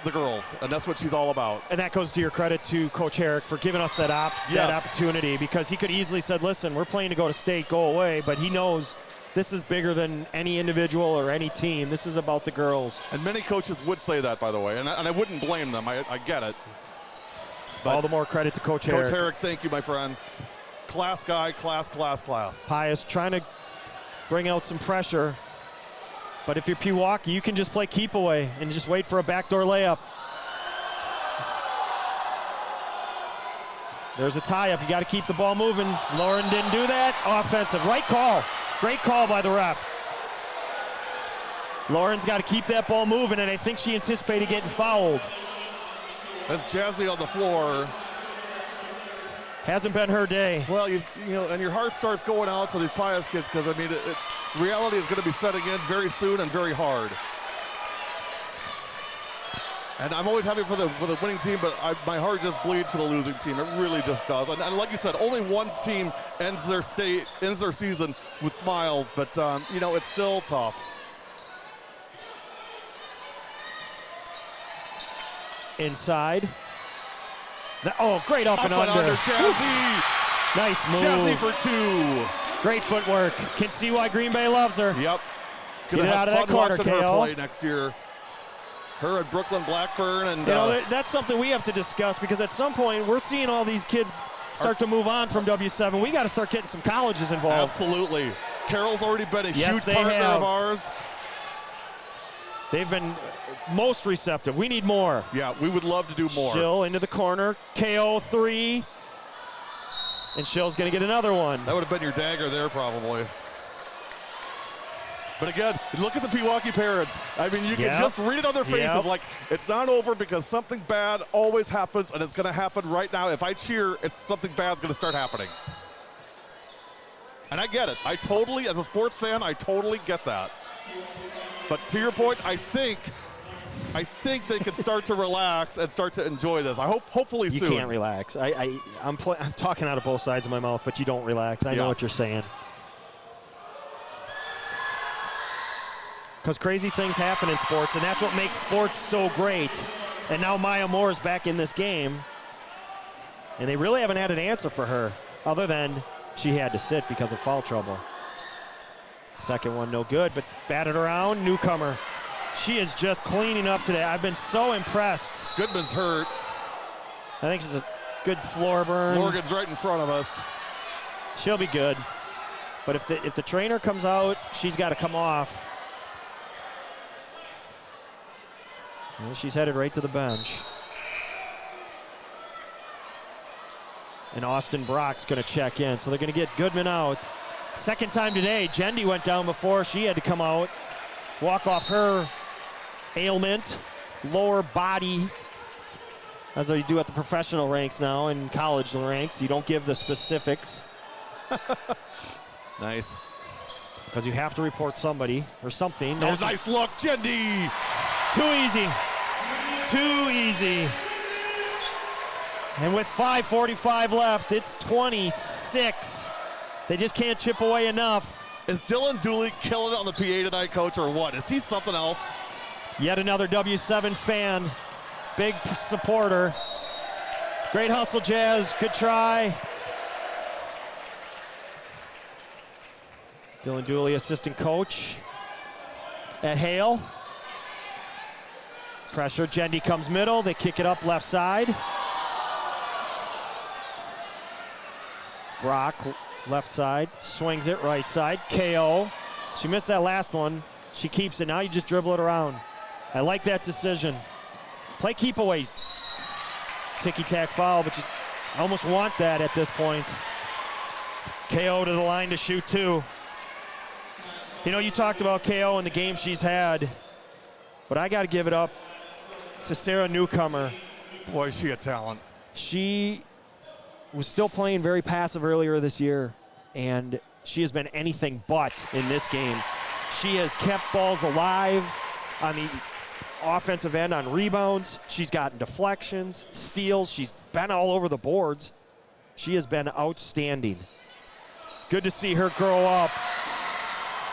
Speaker 3: the girls, and that's what she's all about.
Speaker 1: And that goes to your credit to Coach Herrick for giving us that opportunity, because he could easily said, listen, we're playing to go to state, go away, but he knows this is bigger than any individual or any team. This is about the girls.
Speaker 3: And many coaches would say that, by the way, and I wouldn't blame them. I get it. But
Speaker 1: all the more credit to Coach Herrick.
Speaker 3: Coach Herrick, thank you, my friend. Class guy, class.
Speaker 1: Pius trying to bring out some pressure. But if you're Pewaukee, you can just play keep away and just wait for a backdoor layup. There's a tie-up. You got to keep the ball moving. Lauren didn't do that. Offensive. Right call. Great call by the ref. Lauren's got to keep that ball moving, and I think she anticipated getting fouled.
Speaker 3: That's Jazzy on the floor.
Speaker 1: Hasn't been her day.
Speaker 3: Well, you know, and your heart starts going out to these Pius kids because, I mean, reality is going to be setting in very soon and very hard. And I'm always happy for the winning team, but my heart just bleeds for the losing team. It really just does. And like you said, only one team ends their season with smiles, but you know, it's still tough.
Speaker 1: Inside. Oh, great up and under.
Speaker 3: Jazzy.
Speaker 1: Nice move.
Speaker 3: Jazzy for 2.
Speaker 1: Great footwork. Can see why Green Bay loves her.
Speaker 3: Yep.
Speaker 1: Get it out of that corner,
Speaker 3: her play next year. Her and Brooklyn Blackburn, and
Speaker 1: you know, that's something we have to discuss, because at some point we're seeing all these kids start to move on from W7. We got to start getting some colleges involved.
Speaker 3: Absolutely. Carroll's already been a huge
Speaker 1: they
Speaker 3: partner
Speaker 1: have.
Speaker 3: of ours.
Speaker 1: They've been most receptive. We need more.
Speaker 3: Yeah, we would love to do more.
Speaker 1: Schill into the corner. KO 3. And Schill's going to get another one.
Speaker 3: That would have been your dagger there, probably. But again, look at the Pewaukee parents. I mean, you can just read it on their faces. Like, it's not over, because something bad always happens, and it's going to happen right now. If I cheer, it's something bad's going to start happening. And I get it. I totally, as a sports fan, I totally get that. But to your point, I think they can start to relax and start to enjoy this. Hopefully soon.
Speaker 1: You can't relax. I'm talking out of both sides of my mouth, but you don't relax. I know what you're saying. Because crazy things happen in sports, and that's what makes sports so great. And now Maya Moore is back in this game, and they really haven't had an answer for her, other than she had to sit because of foul trouble. Second one no good, but batted around. Newcomer. She is just cleaning up today. I've been so impressed.
Speaker 3: Goodman's hurt.
Speaker 1: I think she's a good floor burn.
Speaker 3: Morgan's right in front of us.
Speaker 1: She'll be good. But if the trainer comes out, she's got to come off. Well, she's headed right to the bench. And Austin Brock's going to check in. So they're going to get Goodman out. Second time today. Jendi went down before. She had to come out. Walk off her ailment. Lower body. As they do at the professional ranks now and college ranks. You don't give the specifics.
Speaker 3: Nice.
Speaker 1: Because you have to report somebody or something.
Speaker 3: That was a nice look, Jendi.
Speaker 1: Too easy. Too easy. And with 5:45 left, it's 26. They just can't chip away enough.
Speaker 3: Is Dylan Dooley killing it on the PA tonight, Coach, or what? Is he something else?
Speaker 1: Yet another W7 fan. Big supporter. Great hustle, Jazz. Good try. Dylan Dooley, assistant coach at Hale. Pressure. Jendi comes middle. They kick it up left side. Brock, left side, swings it right side. KO. She missed that last one. She keeps it. Now you just dribble it around. I like that decision. Play keep away. Ticky-tack foul, but you almost want that at this point. KO to the line to shoot 2. You know, you talked about KO and the game she's had, but I got to give it up to Sarah Newcomer.
Speaker 3: Boy, is she a talent.
Speaker 1: She was still playing very passive earlier this year, and she has been anything but in this game. She has kept balls alive on the offensive end on rebounds. She's gotten deflections, steals. She's been all over the boards. She has been outstanding. Good to see her grow up.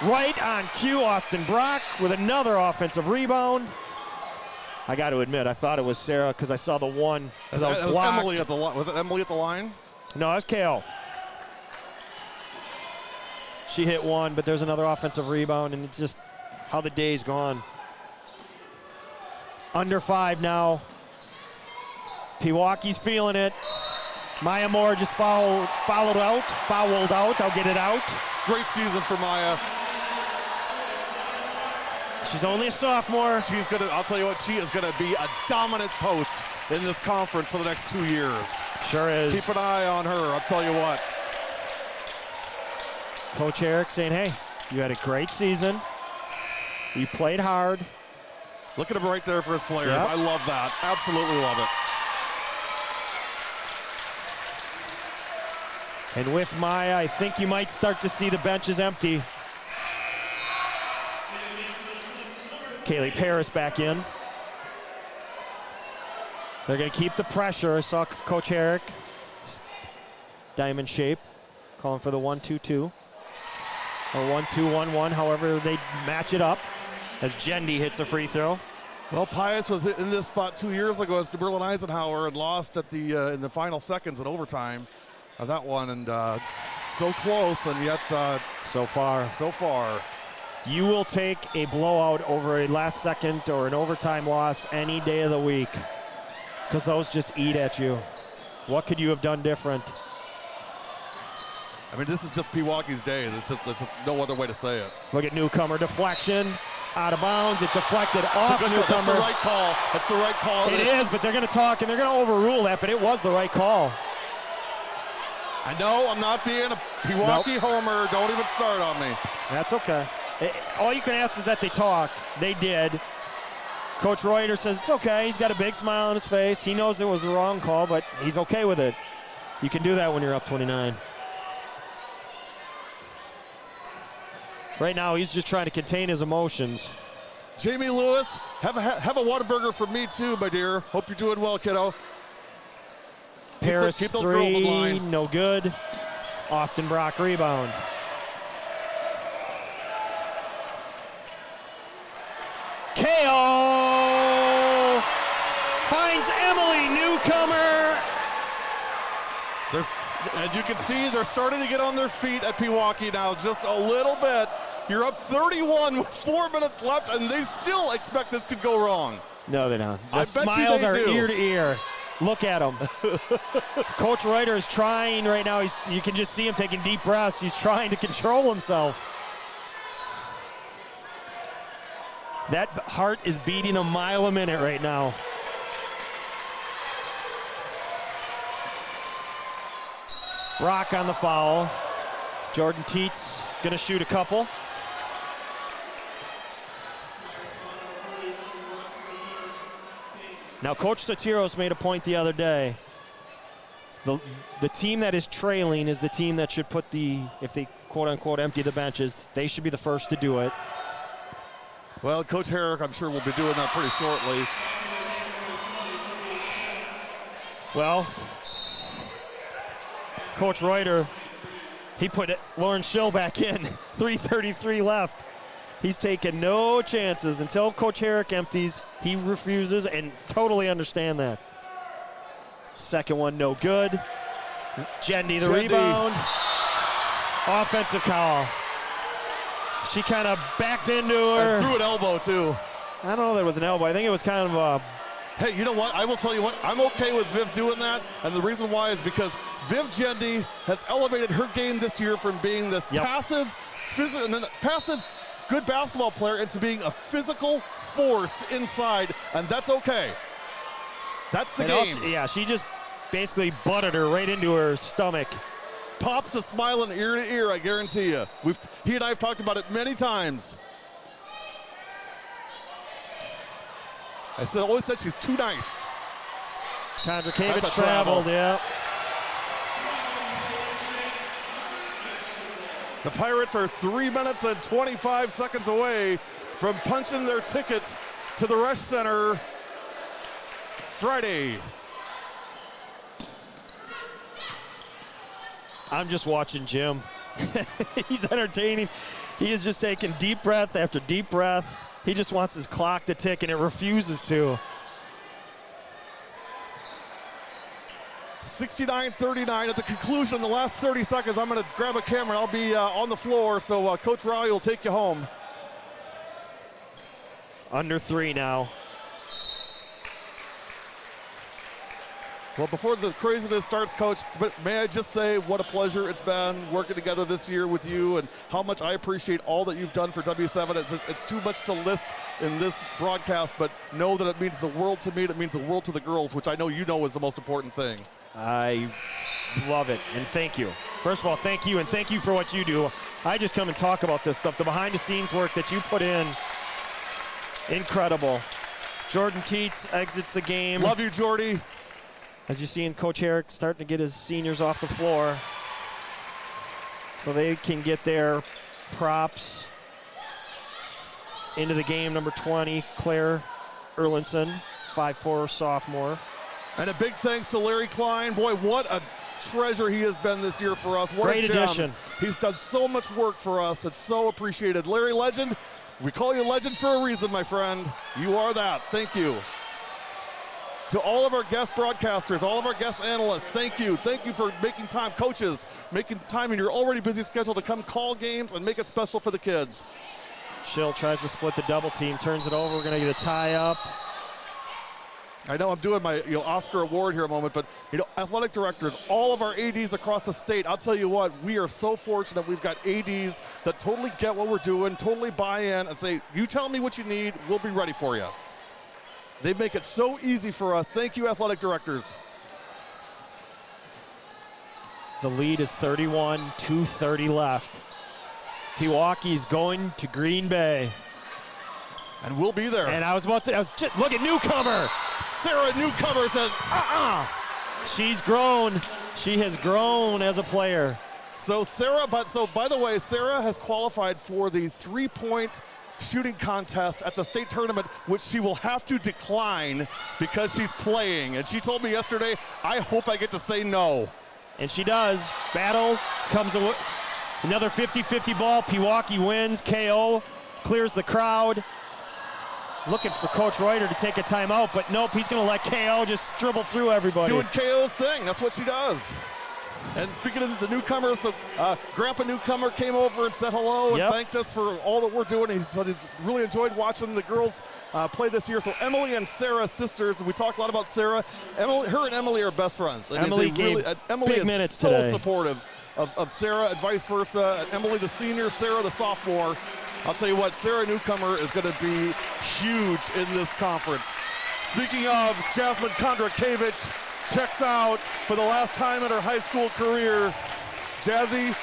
Speaker 1: Right on cue, Austin Brock with another offensive rebound. I got to admit, I thought it was Sarah because I saw the one.
Speaker 3: Was Emily at the line? Was it Emily at the line?
Speaker 1: No, it was KO. She hit one, but there's another offensive rebound, and it's just how the day's gone. Under 5 now. Pewaukee's feeling it. Maya Moore just fouled out. I'll get it out.
Speaker 3: Great season for Maya.
Speaker 1: She's only a sophomore.
Speaker 3: I'll tell you what, she is gonna be a dominant post in this conference for the next 2 years.
Speaker 1: Sure is.
Speaker 3: Keep an eye on her, I'll tell you what.
Speaker 1: Coach Eric saying, hey, you had a great season. You played hard.
Speaker 3: Look at him right there for his players.
Speaker 1: Yep.
Speaker 3: I love that, absolutely love it.
Speaker 1: And with Maya, I think you might start to see the benches empty. Kaylee Paris back in. They're going to keep the pressure. I saw Coach Herrick, diamond shape, calling for the 1-2-2 or 1-2-1-1, however they match it up as Jendi hits a free throw.
Speaker 3: Well, Pius was in this spot 2 years ago as Berlin Eisenhower and lost at the in the final seconds in overtime of that one, and so close, and yet
Speaker 1: So far. You will take a blowout over a last second or an overtime loss any day of the week because those just eat at you. What could you have done different?
Speaker 3: I mean, this is just Pewaukee's day. There's just no other way to say it.
Speaker 1: Look at Newcomer deflection, out of bounds. It deflected off Newcomer.
Speaker 3: That's the right call. That's the right call.
Speaker 1: It is, but they're going to talk and they're going to overrule that, but it was the right call.
Speaker 3: I know I'm not being a Pewaukee homer. Don't even start on me.
Speaker 1: That's okay. All you can ask is that they talk. They did. Coach Reuter says it's okay. He's got a big smile on his face. He knows it was the wrong call, but he's okay with it. You can do that when you're up 29. Right now, he's just trying to contain his emotions.
Speaker 3: Jamie Lewis, have a Whataburger for me too, my dear. Hope you're doing well, kiddo.
Speaker 1: Paris
Speaker 3: keep those girls in
Speaker 1: three,
Speaker 3: line.
Speaker 1: no good. Austin Brock rebound. KO finds Emily Newcomer.
Speaker 3: And you can see they're starting to get on their feet at Pewaukee now, just a little bit. You're up 31 with 4 minutes left, and they still expect this could go wrong.
Speaker 1: No, they don't. The
Speaker 3: I bet
Speaker 1: smiles
Speaker 3: you
Speaker 1: are
Speaker 3: they do.
Speaker 1: ear to ear. Look at him. Coach Reuter is trying right now. You can just see him taking deep breaths. He's trying to control himself. That heart is beating a mile a minute right now. Brock on the foul. Jordan Teets gonna shoot a couple. Now, Coach Sotiros made a point the other day. The team that is trailing is the team that should put if they quote-unquote empty the benches, they should be the first to do it.
Speaker 3: Well, Coach Herrick, I'm sure, will be doing that pretty shortly.
Speaker 1: Well, Coach Reuter, he put Lauren Schill back in. 3:33 left. He's taking no chances. Until Coach Herrick empties, he refuses, and totally understand that. Second one, no good. Jendi, the rebound. Offensive call. She kind of backed into her.
Speaker 3: And threw an elbow, too.
Speaker 1: I don't know that it was an elbow. I think it was kind of a...
Speaker 3: Hey, you know what? I will tell you what. I'm okay with Viv doing that, and the reason why is because Viv Jendi has elevated her game this year from being this passive, good basketball player into being a physical force inside, and that's okay. That's the game.
Speaker 1: Also, she just basically butted her right into her stomach.
Speaker 3: Pops a smiling ear to ear, I guarantee you. He and I have talked about it many times. I always said she's too nice.
Speaker 1: Kondrakiewicz traveled, yeah.
Speaker 3: The Pirates are 3 minutes and 25 seconds away from punching their ticket to the Resch Center Friday.
Speaker 1: I'm just watching Jim. He's entertaining. He is just taking deep breath after deep breath. He just wants his clock to tick, and it refuses to.
Speaker 3: 69-39 at the conclusion of the last 30 seconds. I'm going to grab a camera. I'll be on the floor, so Coach Rowley will take you home.
Speaker 1: Under 3 now.
Speaker 3: Well, before the craziness starts, Coach, but may I just say what a pleasure it's been working together this year with you, and how much I appreciate all that you've done for W7. It's too much to list in this broadcast, but know that it means the world to me. It means the world to the girls, which I know you know is the most important thing.
Speaker 1: I love it, and thank you. First of all, thank you, and thank you for what you do. I just come and talk about this stuff, the behind-the-scenes work that you put in. Incredible. Jordan Teets exits the game.
Speaker 3: Love you, Jordy.
Speaker 1: As you see in Coach Herrick starting to get his seniors off the floor so they can get their props into the game. Number 20, Claire Erlinson, 5'4" sophomore.
Speaker 3: And a big thanks to Larry Klein. Boy, what a treasure he has been this year for us. What
Speaker 1: Great
Speaker 3: a gem.
Speaker 1: addition.
Speaker 3: He's done so much work for us. It's so appreciated. Larry Legend, we call you Legend for a reason, my friend. You are that. Thank you. To all of our guest broadcasters, all of our guest analysts, thank you. Thank you for making time, coaches, making time in your already busy schedule to come call games and make it special for the kids.
Speaker 1: Schill tries to split the double team, turns it over. We're going to get a tie up.
Speaker 3: I know I'm doing my Oscar award here a moment, but athletic directors, all of our ADs across the state, I'll tell you what, we are so fortunate we've got ADs that totally get what we're doing, totally buy in and say, you tell me what you need, we'll be ready for you. They make it so easy for us. Thank you, athletic directors.
Speaker 1: The lead is 31, 2:30 left. Pewaukee's going to Green Bay.
Speaker 3: And we'll be there.
Speaker 1: And look at Newcomer.
Speaker 3: Sarah Newcomer says,
Speaker 1: She's grown. She has grown as a player.
Speaker 3: So by the way, Sarah has qualified for the 3-point shooting contest at the state tournament, which she will have to decline because she's playing. And she told me yesterday, I hope I get to say no.
Speaker 1: And she does. Battle comes away. Another 50-50 ball. Pewaukee wins. KO clears the crowd. Looking for Coach Reuter to take a timeout, but nope, he's going to let KO just dribble through everybody.
Speaker 3: She's doing KO's thing. That's what she does. And speaking of the newcomers, so Grandpa Newcomer came over and said hello and thanked us for all that we're doing. He said he really enjoyed watching the girls play this year. So Emily and Sarah, sisters, we talked a lot about Sarah. Her and Emily are best friends.
Speaker 1: Emily big minutes today.
Speaker 3: So supportive of Sarah and vice versa. And Emily the senior, Sarah the sophomore. I'll tell you what, Sarah Newcomer is going to be huge in this conference. Speaking of, Jasmine Kondrakiewicz checks out for the last time in her high school career. Jazzy,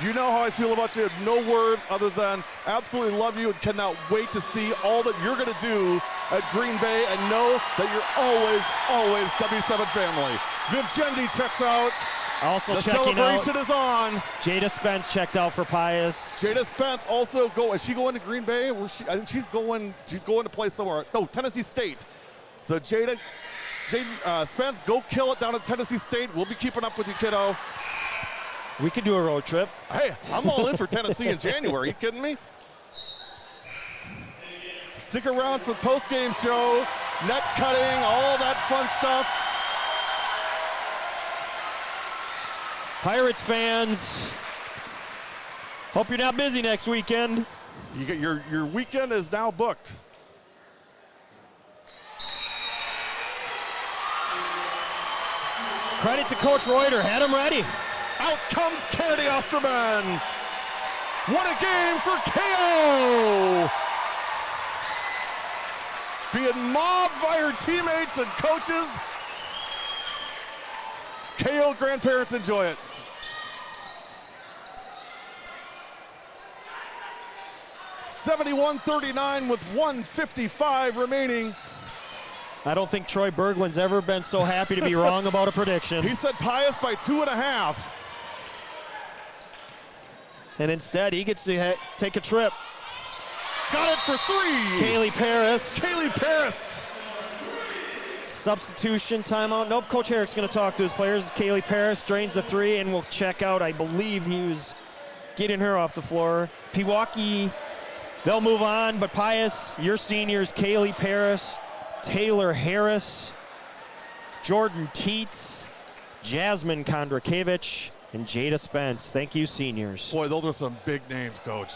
Speaker 3: you know how I feel about you. No words other than absolutely love you and cannot wait to see all that you're going to do at Green Bay and know that you're always W7 family. Viv Jendi checks out.
Speaker 1: Also
Speaker 3: the
Speaker 1: checking out.
Speaker 3: celebration is on.
Speaker 1: Jada Spence checked out for Pius.
Speaker 3: Jada Spence also is she going to Green Bay? I think she's going to play somewhere. No, Tennessee State. So Jada Spence, go kill it down at Tennessee State. We'll be keeping up with you, kiddo.
Speaker 1: We could do a road trip.
Speaker 3: Hey, I'm all in for Tennessee in January. Are you kidding me? Stick around for the post-game show, net cutting, all that fun stuff.
Speaker 1: Pirates fans, hope you're not busy next weekend.
Speaker 3: You get your weekend is now booked.
Speaker 1: Credit to Coach Reuter, had him ready.
Speaker 3: Out comes Kennedy Osterman. What a game for KO! Being mobbed by her teammates and coaches. KO grandparents enjoy it. (71-39) with 1:55 remaining.
Speaker 1: I don't think Troy Berglund's ever been so happy to be wrong about a prediction.
Speaker 3: He said Pius by 2.5.
Speaker 1: And instead, he gets to take a trip.
Speaker 3: Got it for 3.
Speaker 1: Kaylee
Speaker 3: Paris.
Speaker 1: Substitution timeout. Nope, Coach Herrick's going to talk to his players. Kaylee Paris drains the 3 and will check out. I believe he was getting her off the floor. Pewaukee, they'll move on, but Pius, your seniors, Kaylee Paris, Taylor Harris, Jordan Teets, Jasmine Kondrakiewicz, and Jada Spence. Thank you, seniors.
Speaker 3: Boy, those are some big names, Coach.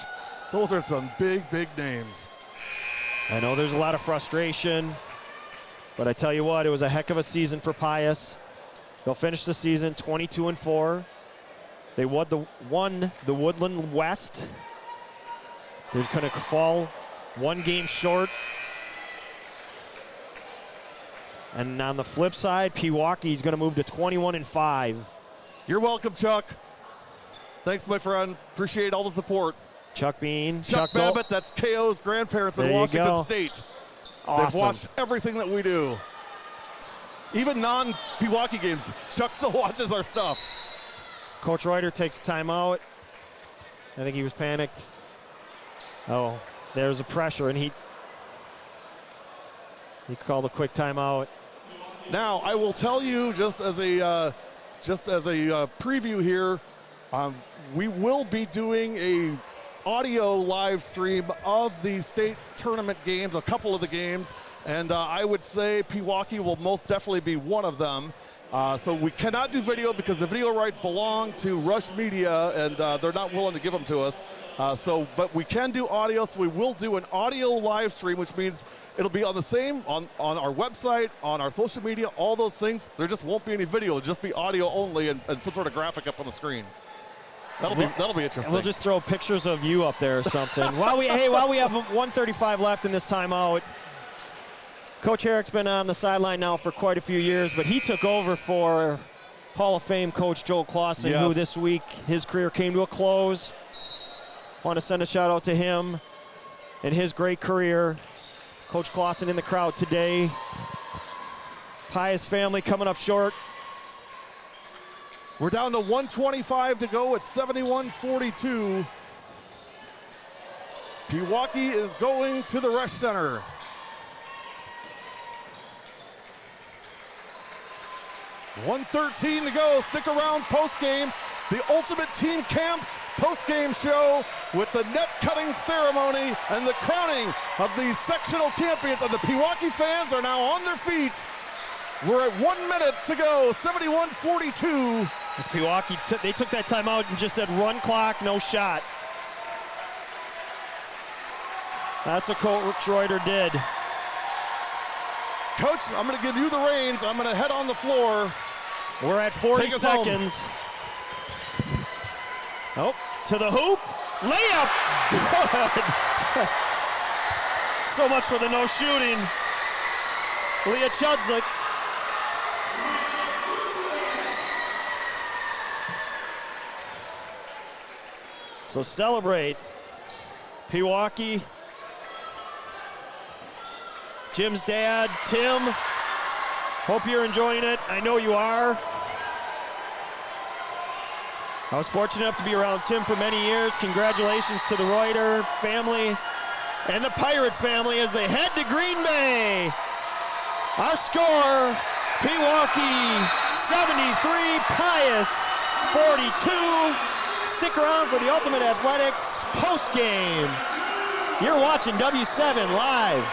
Speaker 3: Those are some big names.
Speaker 1: I know there's a lot of frustration, but I tell you what, it was a heck of a season for Pius. They'll finish the season 22-4. They won the Woodland West. They're going to fall 1 game short. And on the flip side, Pewaukee's going to move to 21-5.
Speaker 3: You're welcome, Chuck. Thanks, my friend. Appreciate all the support.
Speaker 1: Chuck Bean.
Speaker 3: Chuck Babbitt, that's KO's grandparents in Washington State.
Speaker 1: Awesome.
Speaker 3: They've watched everything that we do. Even non-Pewaukee games, Chuck still watches our stuff.
Speaker 1: Coach Reuter takes a timeout. I think he was panicked. Oh, there's a pressure, and he called a quick timeout.
Speaker 3: Now, I will tell you, just as a preview here, we will be doing a audio live stream of the state tournament games, a couple of the games, and I would say Pewaukee will most definitely be one of them. So we cannot do video because the video rights belong to Rush Media, and they're not willing to give them to us. But we can do audio, so we will do an audio live stream, which means it'll be on the same, on our website, on our social media, all those things. There just won't be any video. It'll just be audio only and some sort of graphic up on the screen. That'll be interesting.
Speaker 1: We'll just throw pictures of you up there or something. while we have 1:35 left in this timeout, Coach Herrick's been on the sideline now for quite a few years, but he took over for Hall of Fame coach Joel Clausen, who this week, his career came to a close. Want to send a shout out to him and his great career. Coach Clausen in the crowd today. Pius family coming up short.
Speaker 3: We're down to 1:25 to go at 71-42. Pewaukee is going to the Rush Center. $1:13 to go. Stick around post-game. The Ultimate Team Camps post-game show with the net cutting ceremony and the crowning of the sectional champions. And the Pewaukee fans are now on their feet. We're at 1 minute to go, 71-42.
Speaker 1: As Pewaukee, they took that timeout and just said run clock, no shot. That's what Coach Reuter did.
Speaker 3: Coach, I'm going to give you the reins. I'm going to head on the floor.
Speaker 1: We're at 40 seconds. Oh, to the hoop. Layup. Good. So much for the no shooting. Leah Chudzik. So celebrate. Pewaukee. Jim's dad, Tim. Hope you're enjoying it. I know you are. I was fortunate enough to be around Tim for many years. Congratulations to the Reuter family and the Pirate family as they head to Green Bay. Our score, Pewaukee 73, Pius 42. Stick around for the Ultimate Athletics post-game. You're watching W7 live.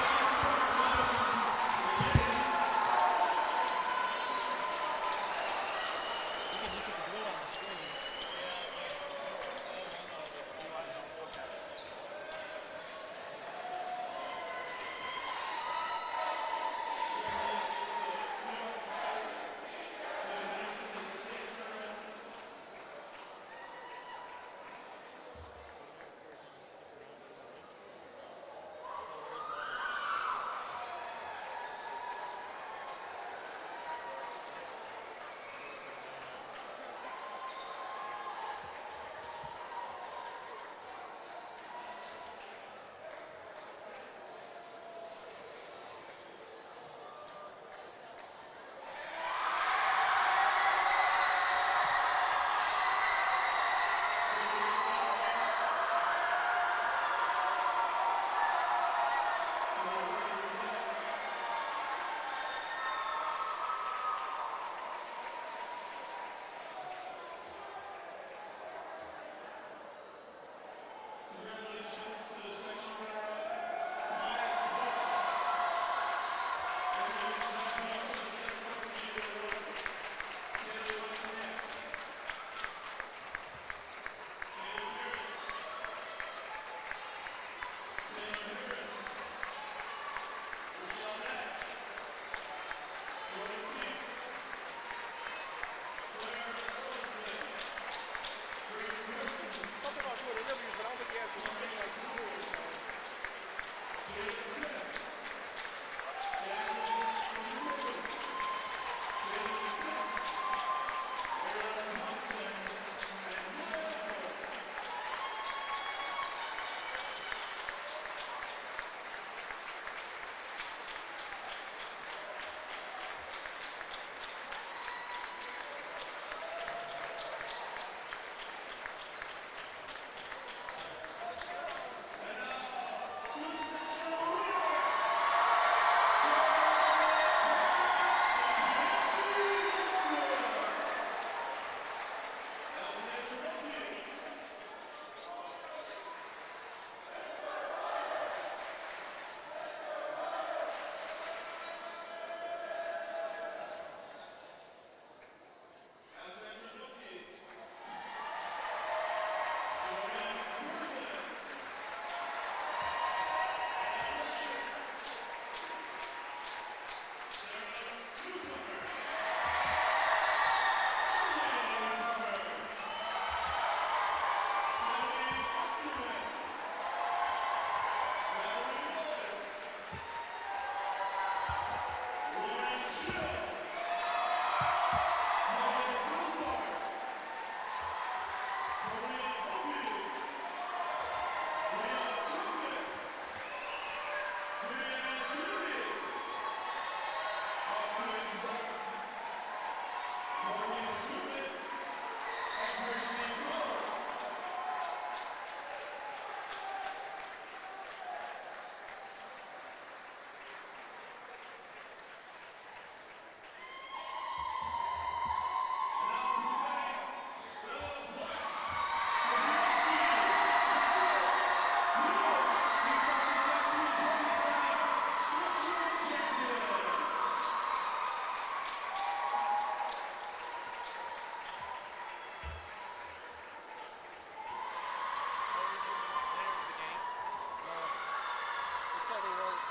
Speaker 4: said we weren't.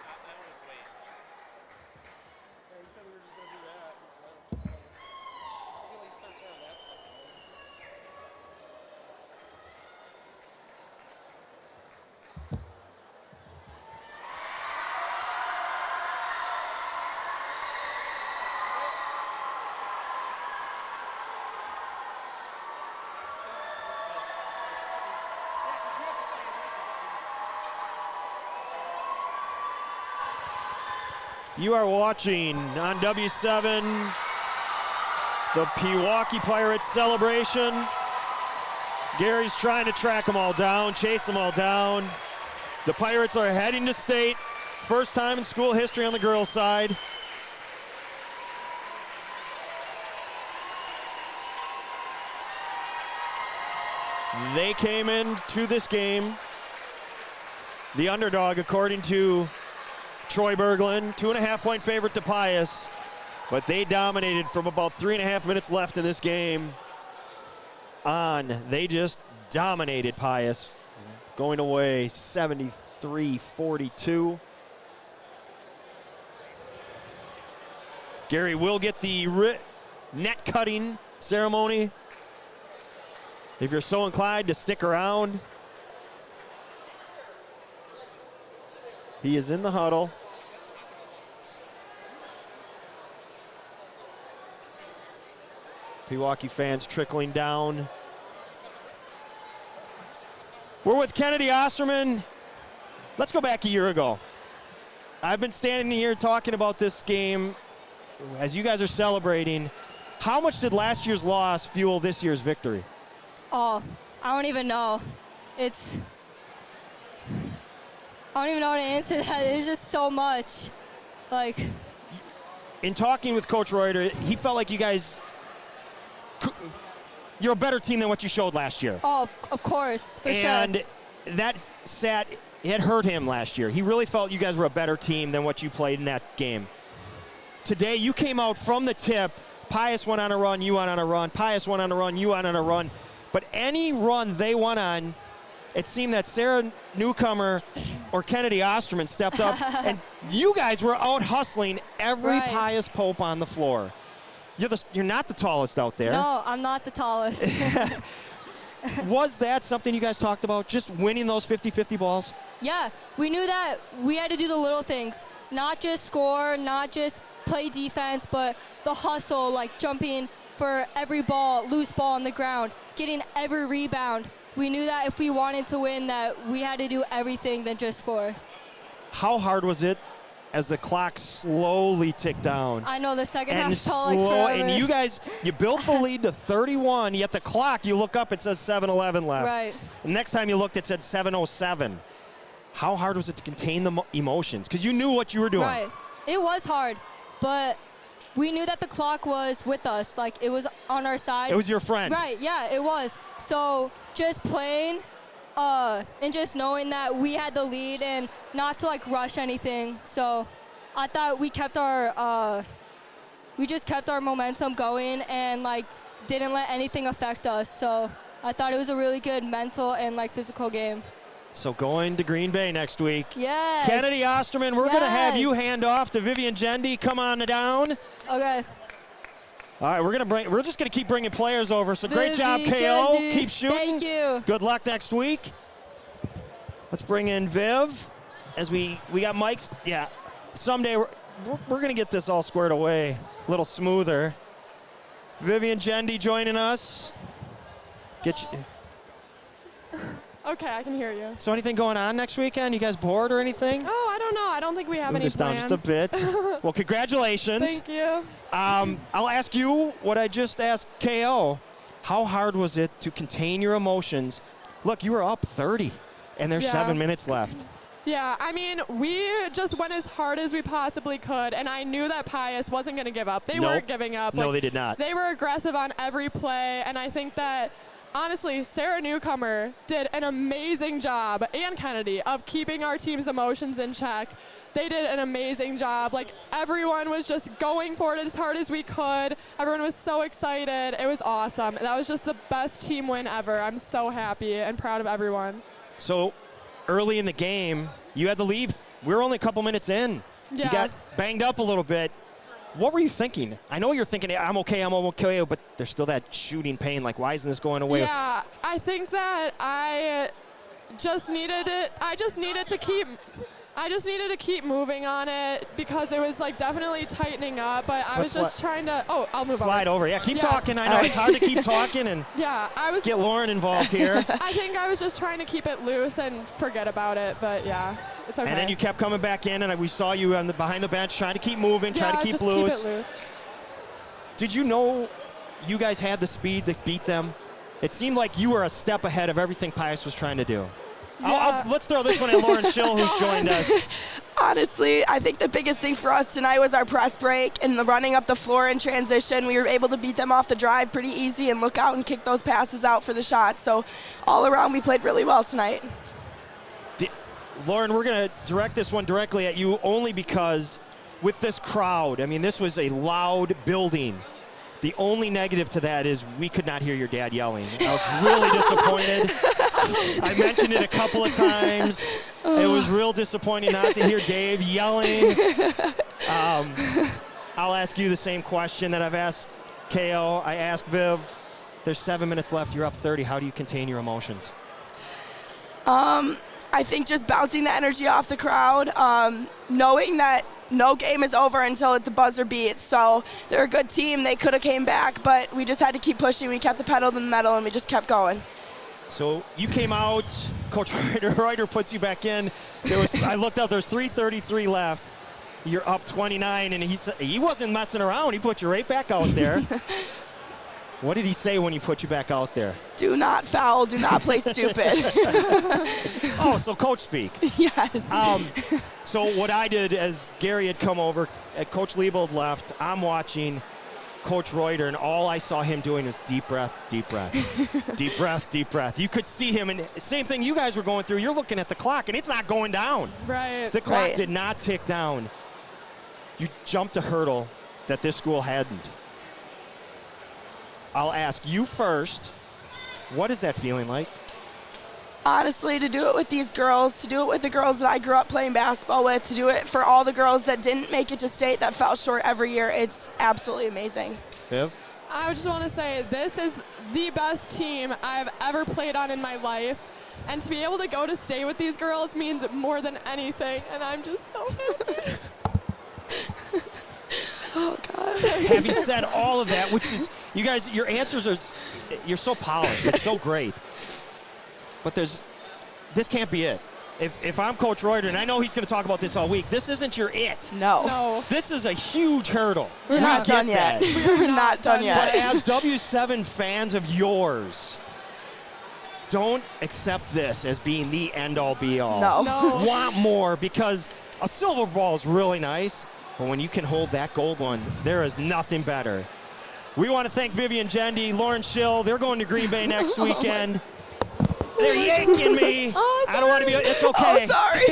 Speaker 4: I would wait. Yeah, he said we were just going to do that. We can at least start tearing that stuff down.
Speaker 1: You are watching on W7 the Pewaukee Pirates celebration. Gary's trying to track them all down, chase them all down. The Pirates are heading to state. First time in school history on the girls' side. They came into this game the underdog, according to Troy Berglund, 2.5-point favorite to Pius, but they dominated from about 3.5 minutes left in this game on. They just dominated Pius, going away 73-42. Gary will get the net cutting ceremony if you're so inclined to stick around. He is in the huddle. Pewaukee fans trickling down. We're with Kennedy Osterman. Let's go back a year ago. I've been standing here talking about this game as you guys are celebrating. How much did last year's loss fuel this year's victory?
Speaker 5: Oh, I don't even know. I don't even know how to answer that. It's just so much. Like,
Speaker 1: in talking with Coach Reuter, he felt like you guys, you're a better team than what you showed last year.
Speaker 5: oh, of course, for sure.
Speaker 1: And that it hurt him last year. He really felt you guys were a better team than what you played in that game. Today, you came out from the tip. Pius went on a run, you went on a run. Pius went on a run, you went on a run. But any run they went on, it seemed that Sarah Newcomer or Kennedy Osterman stepped up, and you guys were out hustling every
Speaker 5: Right.
Speaker 1: Pius Pope on the floor. You're not the tallest out there.
Speaker 5: No, I'm not the tallest.
Speaker 1: Was that something you guys talked about, just winning those 50-50 balls?
Speaker 5: Yeah, we knew that we had to do the little things, not just score, not just play defense, but the hustle, like jumping for every ball, loose ball on the ground, getting every rebound. We knew that if we wanted to win, that we had to do everything than just score.
Speaker 1: How hard was it as the clock slowly ticked down?
Speaker 5: I know the second
Speaker 1: And
Speaker 5: half felt like forever.
Speaker 1: and you guys, you built the lead to 31, yet the clock, you look up, it says 7:11 left.
Speaker 5: Right.
Speaker 1: The next time you looked, it said 7:07. How hard was it to contain the emotions? Because you knew what you were doing.
Speaker 5: Right. It was hard, but we knew that the clock was with us. Like, it was on our side.
Speaker 1: It was your friend.
Speaker 5: Right, yeah, it was. So just playing and just knowing that we had the lead and not to, like, rush anything. So I thought we kept our we just kept our momentum going and, like, didn't let anything affect us. So I thought it was a really good mental and, like, physical game.
Speaker 1: So going to Green Bay next week.
Speaker 5: Yes.
Speaker 1: Kennedy Osterman, we're going to have you
Speaker 5: Yes.
Speaker 1: hand off to Vivian Gendy. Come on down.
Speaker 5: Okay.
Speaker 1: All right, we're just going to keep bringing players over. So great job,
Speaker 5: Vivi,
Speaker 1: KO.
Speaker 5: Gendy.
Speaker 1: Keep shooting.
Speaker 5: Thank you.
Speaker 1: Good luck next week. Let's bring in Viv as we got Mike's. Yeah, someday we're going to get this all squared away a little smoother. Vivian Gendy joining us. Get you.
Speaker 6: Okay, I can hear you.
Speaker 1: So anything going on next weekend? You guys bored or anything?
Speaker 6: Oh, I don't know. I don't think we have
Speaker 1: Move
Speaker 6: any
Speaker 1: this down
Speaker 6: plans.
Speaker 1: just a bit. Well, congratulations.
Speaker 6: Thank you.
Speaker 1: I'll ask you what I just asked KO. How hard was it to contain your emotions? Look, you were up 30, and there's
Speaker 6: Yeah.
Speaker 1: 7 minutes left.
Speaker 6: Yeah, I mean, we just went as hard as we possibly could, and I knew that Pius wasn't going to give up. They
Speaker 1: Nope.
Speaker 6: weren't giving up.
Speaker 1: No, they did not.
Speaker 6: They were aggressive on every play, and I think that, honestly, Sarah Newcomer did an amazing job, and Kennedy, of keeping our team's emotions in check. They did an amazing job. Like, everyone was just going for it as hard as we could. Everyone was so excited. It was awesome. That was just the best team win ever. I'm so happy and proud of everyone.
Speaker 1: So early in the game, you had to leave. We were only a couple minutes in.
Speaker 6: Yeah.
Speaker 1: You got banged up a little bit. What were you thinking? I know you're thinking, I'm okay, but there's still that shooting pain. Like, why isn't this going away?
Speaker 6: Yeah, I think that I just needed it. I just needed to keep moving on it because it was like definitely tightening up. But I was just trying to. Oh, I'll move on.
Speaker 1: Slide over. Yeah, keep talking. I know it's hard to keep talking and get Lauren involved here.
Speaker 6: I think I was just trying to keep it loose and forget about it. But yeah, it's okay.
Speaker 1: And then you kept coming back in, and we saw you on behind the bench trying to keep moving, trying to keep loose.
Speaker 6: Keep it loose.
Speaker 1: Did you know you guys had the speed to beat them? It seemed like you were a step ahead of everything Pius was trying to do.
Speaker 6: Yeah.
Speaker 1: Let's throw this one at Lauren Schill, who's joined us.
Speaker 7: Honestly, I think the biggest thing for us tonight was our press break and the running up the floor in transition. We were able to beat them off the drive pretty easy and look out and kick those passes out for the shots. So all around, we played really well tonight.
Speaker 1: Lauren, we're going to direct this one directly at you only because with this crowd, I mean, this was a loud building. The only negative to that is we could not hear your dad yelling. I was really disappointed. I mentioned it a couple of times. It was real disappointing not to hear Dave yelling. I'll ask you the same question that I've asked KO. I asked Viv. There's 7 minutes left. You're up 30. How do you contain your emotions?
Speaker 7: I think just bouncing the energy off the crowd, knowing that no game is over until the buzzer beats. So they're a good team. They could have came back, but we just had to keep pushing. We kept the pedal to the metal, and we just kept going.
Speaker 1: So you came out. Coach Reuter puts you back in. I looked up. There's 3:33 left. You're up 29, and he wasn't messing around. He put you right back out there. What did he say when he put you back out there?
Speaker 7: Do not foul. Do not play stupid.
Speaker 1: Oh, so coach speak.
Speaker 7: Yes.
Speaker 1: So what I did as Gary had come over, Coach Liebold left, I'm watching Coach Reuter, and all I saw him doing was deep breath, deep breath, deep breath, deep breath. You could see him, and same thing you guys were going through. You're looking at the clock, and it's not going down.
Speaker 6: Right.
Speaker 1: The clock did not tick down. You jumped a hurdle that this school hadn't. I'll ask you first, what is that feeling like?
Speaker 7: Honestly, to do it with these girls, to do it with the girls that I grew up playing basketball with, to do it for all the girls that didn't make it to state, that fell short every year, it's absolutely amazing.
Speaker 1: Viv?
Speaker 6: I just want to say this is the best team I've ever played on in my life. And to be able to go to state with these girls means more than anything. And I'm just so happy.
Speaker 7: Oh, God.
Speaker 1: Having said all of that, which is, you guys, your answers are, you're so polished. It's so great. But this can't be it. If I'm Coach Reuter, and I know he's going to talk about this all week, this isn't your it.
Speaker 7: No.
Speaker 1: This is a huge hurdle.
Speaker 7: We're not done yet. We're not done yet.
Speaker 1: But as W7 fans of yours, don't accept this as being the end-all, be-all.
Speaker 7: No.
Speaker 1: Want more, because a silver ball is really nice, but when you can hold that gold one, there is nothing better. We want to thank Vivian Gendy, Lauren Schill. They're going to Green Bay next weekend. They're yanking me.
Speaker 7: Oh,
Speaker 1: I don't want to be. It's okay.
Speaker 7: Oh, sorry.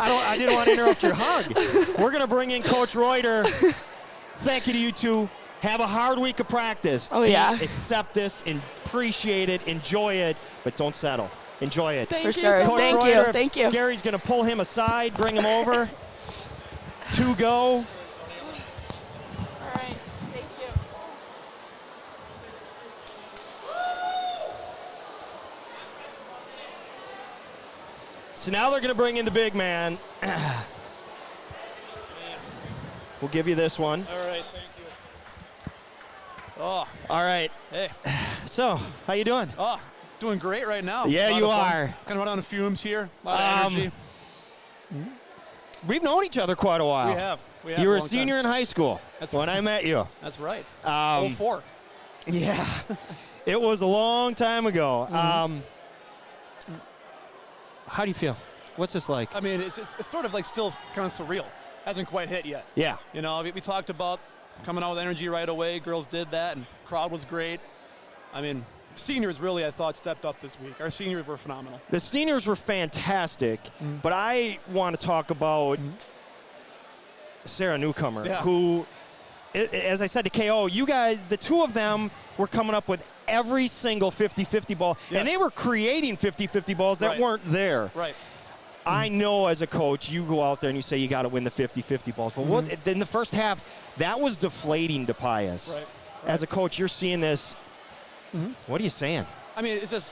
Speaker 1: I didn't want to interrupt your hug. We're going to bring in Coach Reuter. Thank you to you two. Have a hard week of practice.
Speaker 7: Oh, yeah.
Speaker 1: Accept this, appreciate it, enjoy it, but don't settle. Enjoy it.
Speaker 6: Thank
Speaker 7: For
Speaker 6: you
Speaker 7: sure.
Speaker 6: so
Speaker 1: Coach
Speaker 7: Thank
Speaker 6: much.
Speaker 7: you.
Speaker 1: Reuter,
Speaker 7: Thank you.
Speaker 1: Gary's going to pull him aside, bring him over. 2 go.
Speaker 7: All right. Thank you.
Speaker 1: So now they're going to bring in the big man. We'll give you this one.
Speaker 4: All right, thank you. Oh,
Speaker 1: All right.
Speaker 4: hey.
Speaker 1: So, how you doing?
Speaker 4: Oh, doing great right now.
Speaker 1: Yeah,
Speaker 4: A lot
Speaker 1: you
Speaker 4: of fun.
Speaker 1: are.
Speaker 4: Kind of run on fumes here. A lot of energy.
Speaker 1: We've known each other quite a while.
Speaker 4: We have.
Speaker 1: You were a
Speaker 4: long
Speaker 1: senior
Speaker 4: time.
Speaker 1: in high school
Speaker 4: That's
Speaker 1: when I met you.
Speaker 4: That's right. 04.
Speaker 1: Yeah. It was a long time ago. How do you feel? What's this like?
Speaker 4: I mean, it's sort of like still kind of surreal. Hasn't quite hit yet.
Speaker 1: Yeah.
Speaker 4: You know, we talked about coming out with energy right away. Girls did that, and crowd was great. I mean, seniors really, I thought, stepped up this week. Our seniors were phenomenal.
Speaker 1: The seniors were fantastic, but I want to talk about Sarah Newcomer,
Speaker 4: Yeah.
Speaker 1: who as I said to KO, you guys, the two of them were coming up with every single 50-50 ball,
Speaker 8: Yes.
Speaker 1: and they were creating 50-50 balls that
Speaker 8: Right.
Speaker 1: weren't there.
Speaker 8: Right.
Speaker 1: I know as a coach, you go out there and you say you got to win the 50-50 balls. But what, in the first half, that was deflating to Pius.
Speaker 8: Right.
Speaker 1: As a coach, you're seeing this. What are you saying?
Speaker 8: I mean, it's just,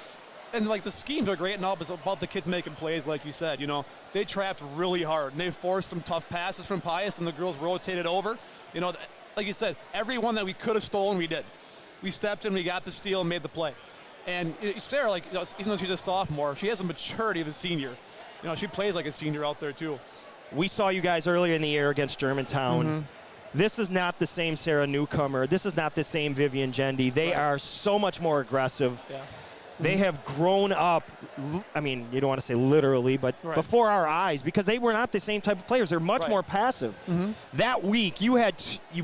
Speaker 8: and like the schemes are great and all, but it's about the kids making plays, like you said. You know, they trapped really hard and they forced some tough passes from Pius, and the girls rotated over. You know, like you said, every one that we could have stolen, we did. We stepped in, we got the steal, and made the play. And Sarah, like, you know, even though she's a sophomore, she has the maturity of a senior. You know, she plays like a senior out there too.
Speaker 1: We saw you guys earlier in the year against Germantown. This is not the same Sarah Newcomer. This is not the same Vivian Gendy. They are so much more aggressive.
Speaker 8: Yeah.
Speaker 1: They have grown up, I mean, you don't want to say literally, but before our eyes, because they were not the same type of players. They're much more passive. That week, you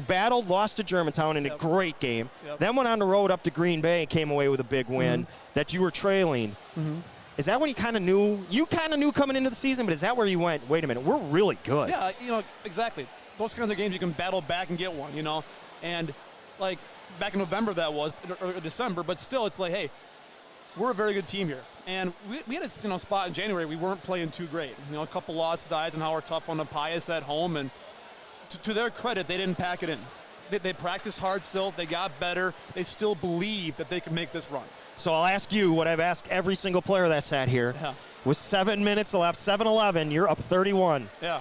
Speaker 1: battled, lost to Germantown in a great game, then went on the road up to Green Bay and came away with a big win that you were trailing. Is that when you kind of knew? You kind of knew coming into the season, but is that where you went, wait a minute, we're really good?
Speaker 8: Yeah, you know, exactly. Those kinds of games you can battle back and get one, you know. And, like, back in November that was, or December, but still it's like, hey, we're a very good team here. And we had a spot in January we weren't playing too great. You know, a couple lost dives and how we're tough on the Pius at home. And to their credit, they didn't pack it in. They practiced hard still. They got better. They still believe that they can make this run.
Speaker 1: So I'll ask you what I've asked every single player that sat here.
Speaker 8: Yeah.
Speaker 1: With 7 minutes left, 7-11, you're up 31.
Speaker 8: Yeah.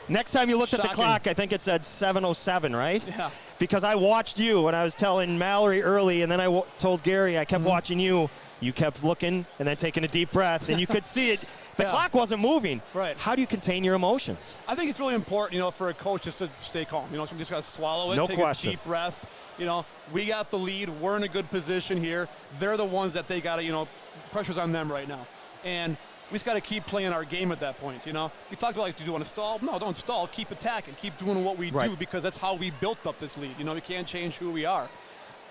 Speaker 1: Next time you looked at the
Speaker 8: Shocking.
Speaker 1: clock, I think it said 7:07, right?
Speaker 8: Yeah.
Speaker 1: Because I watched you, and I was telling Mallory early, and then I told Gary, I kept watching you. You kept looking and then taking a deep breath, and you could see it. The clock wasn't moving.
Speaker 8: Right.
Speaker 1: How do you contain your emotions?
Speaker 8: I think it's really important, you know, for a coach just to stay calm. You know, so you just got to swallow it,
Speaker 1: No
Speaker 8: take
Speaker 1: question.
Speaker 8: a deep breath. You know, we got the lead. We're in a good position here. They're the ones that they got to, you know, pressure's on them right now. And we just got to keep playing our game at that point, you know. You talked about, like, do you want to stall? No, don't stall. Keep attacking. Keep doing what we do, because that's how we built up this lead. You know, we can't change who we are.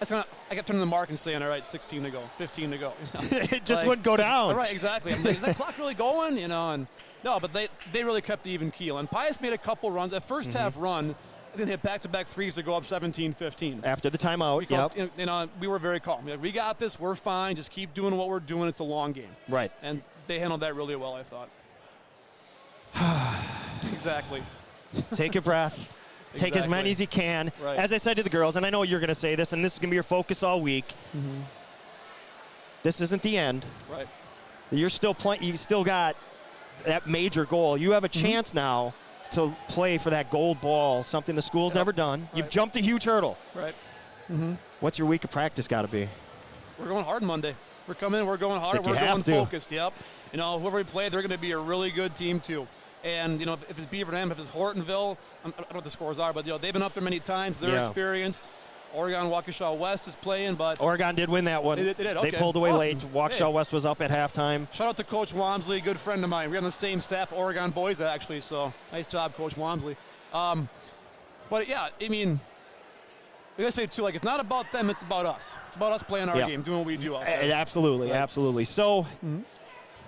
Speaker 8: I kept turning the mark and saying, all right, 16 to go, 15 to go. You know?
Speaker 1: It just wouldn't go down.
Speaker 8: Right, exactly. I'm like, is that clock really going? You know, and no, but they really kept the even keel. And Pius made a couple runs. That first half run, I think they had back-to-back threes to go up 17-15.
Speaker 1: After the timeout,
Speaker 8: You know, we were very calm. We got this. We're fine. Just keep doing what we're doing. It's a long game.
Speaker 1: Right.
Speaker 8: And they handled that really well, I thought. Exactly.
Speaker 1: Take a breath. Take as many as you can.
Speaker 8: Right.
Speaker 1: As I said to the girls, and I know you're going to say this, and this is going to be your focus all week. This isn't the end.
Speaker 8: Right.
Speaker 1: You're still playing. You still got that major goal. You have a chance now to play for that gold ball, something the school's never done. You've jumped a huge hurdle.
Speaker 8: Right.
Speaker 1: What's your week of practice got to be?
Speaker 8: We're going hard Monday. We're coming in. We're going hard.
Speaker 1: Think you
Speaker 8: We're
Speaker 1: have
Speaker 8: going
Speaker 1: to.
Speaker 8: focused. Yep. You know, whoever we play, they're going to be a really good team too. And, you know, if it's Beaver Dam, if it's Hortonville, I don't know what the scores are, but, you know, they've been up there many times. They're experienced. Oregon Waukesha West is playing, but
Speaker 1: Oregon did win that one.
Speaker 8: They did. Okay.
Speaker 1: They pulled away
Speaker 8: Awesome.
Speaker 1: late. Waukesha West was up at halftime.
Speaker 8: Shout out to Coach Wamsley, good friend of mine. We're on the same staff, Oregon boys, actually, so nice job, Coach Wamsley. But, yeah, I mean, we got to say, too, like, it's not about them, it's about us. It's about us playing our game, doing what we do out there.
Speaker 1: Absolutely, absolutely. So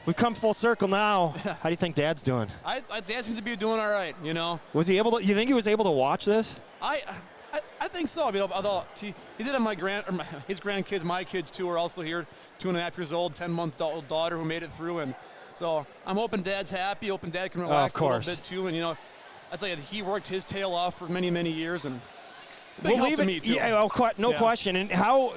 Speaker 1: we've come full circle now. How do you think Dad's doing?
Speaker 8: Dad seems to be doing all right, you know.
Speaker 1: Was he able to? You think he was able to watch this?
Speaker 8: I think so. I mean, although he did have his grandkids, my kids too, are also here, 2.5 years old, 10-month-old daughter who made it through, and so I'm hoping Dad's happy. Hoping Dad can relax a little bit too, and you know, I tell you, he worked his tail off for many, many years, and big help to me too.
Speaker 1: Yeah, no question. And how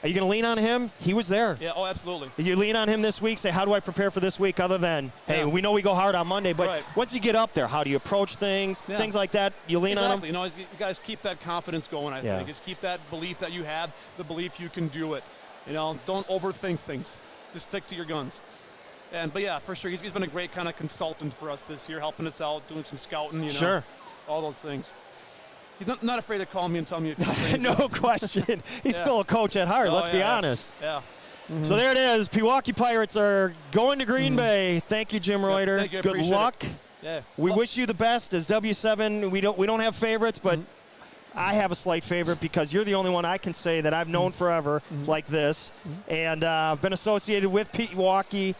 Speaker 1: are you going to lean on him? He was there.
Speaker 8: Yeah. Oh, absolutely.
Speaker 1: You lean on him this week. Say, how do I prepare for this week? Other than, hey, we know we go hard on Monday, but once you get up there, how do you approach things? Things like that. You lean on him.
Speaker 8: You know, you guys keep that confidence going. I think just keep that belief that you have, the belief you can do it. You know, don't overthink things. Just stick to your guns. But yeah, for sure, he's been a great kind of consultant for us this year, helping us out, doing some scouting. You know, all those things. He's not afraid to call me and tell me a few things.
Speaker 1: No question. He's still a coach at heart, let's be honest.
Speaker 8: Yeah.
Speaker 1: So there it is. Pewaukee Pirates are going to Green Bay. Thank you, Jim Reuter.
Speaker 8: Thank you.
Speaker 1: Good luck.
Speaker 8: Yeah.
Speaker 1: We wish you the best. As W7, we don't have favorites, but I have a slight favorite because you're the only one I can say that I've known forever like this. And I've been associated with Pewaukee.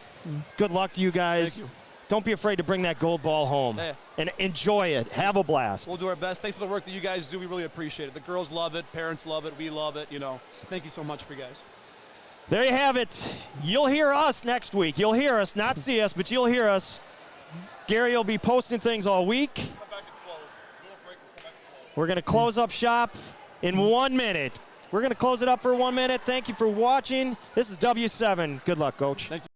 Speaker 1: Good luck to you guys.
Speaker 8: Thank you.
Speaker 1: don't be afraid to bring that gold ball home
Speaker 8: Yeah.
Speaker 1: and enjoy it. Have a blast.
Speaker 8: We'll do our best. Thanks for the work that you guys do. We really appreciate it. The girls love it. Parents love it. We love it. You know, thank you so much for you guys.
Speaker 1: There you have it. You'll hear us next week. You'll hear us, not see us, but you'll hear us. Gary will be posting things all week. We're going to close up shop in 1 minute. We're going to close it up for 1 minute. Thank you for watching. This is W7. Good luck, Coach.
Speaker 8: Thank you.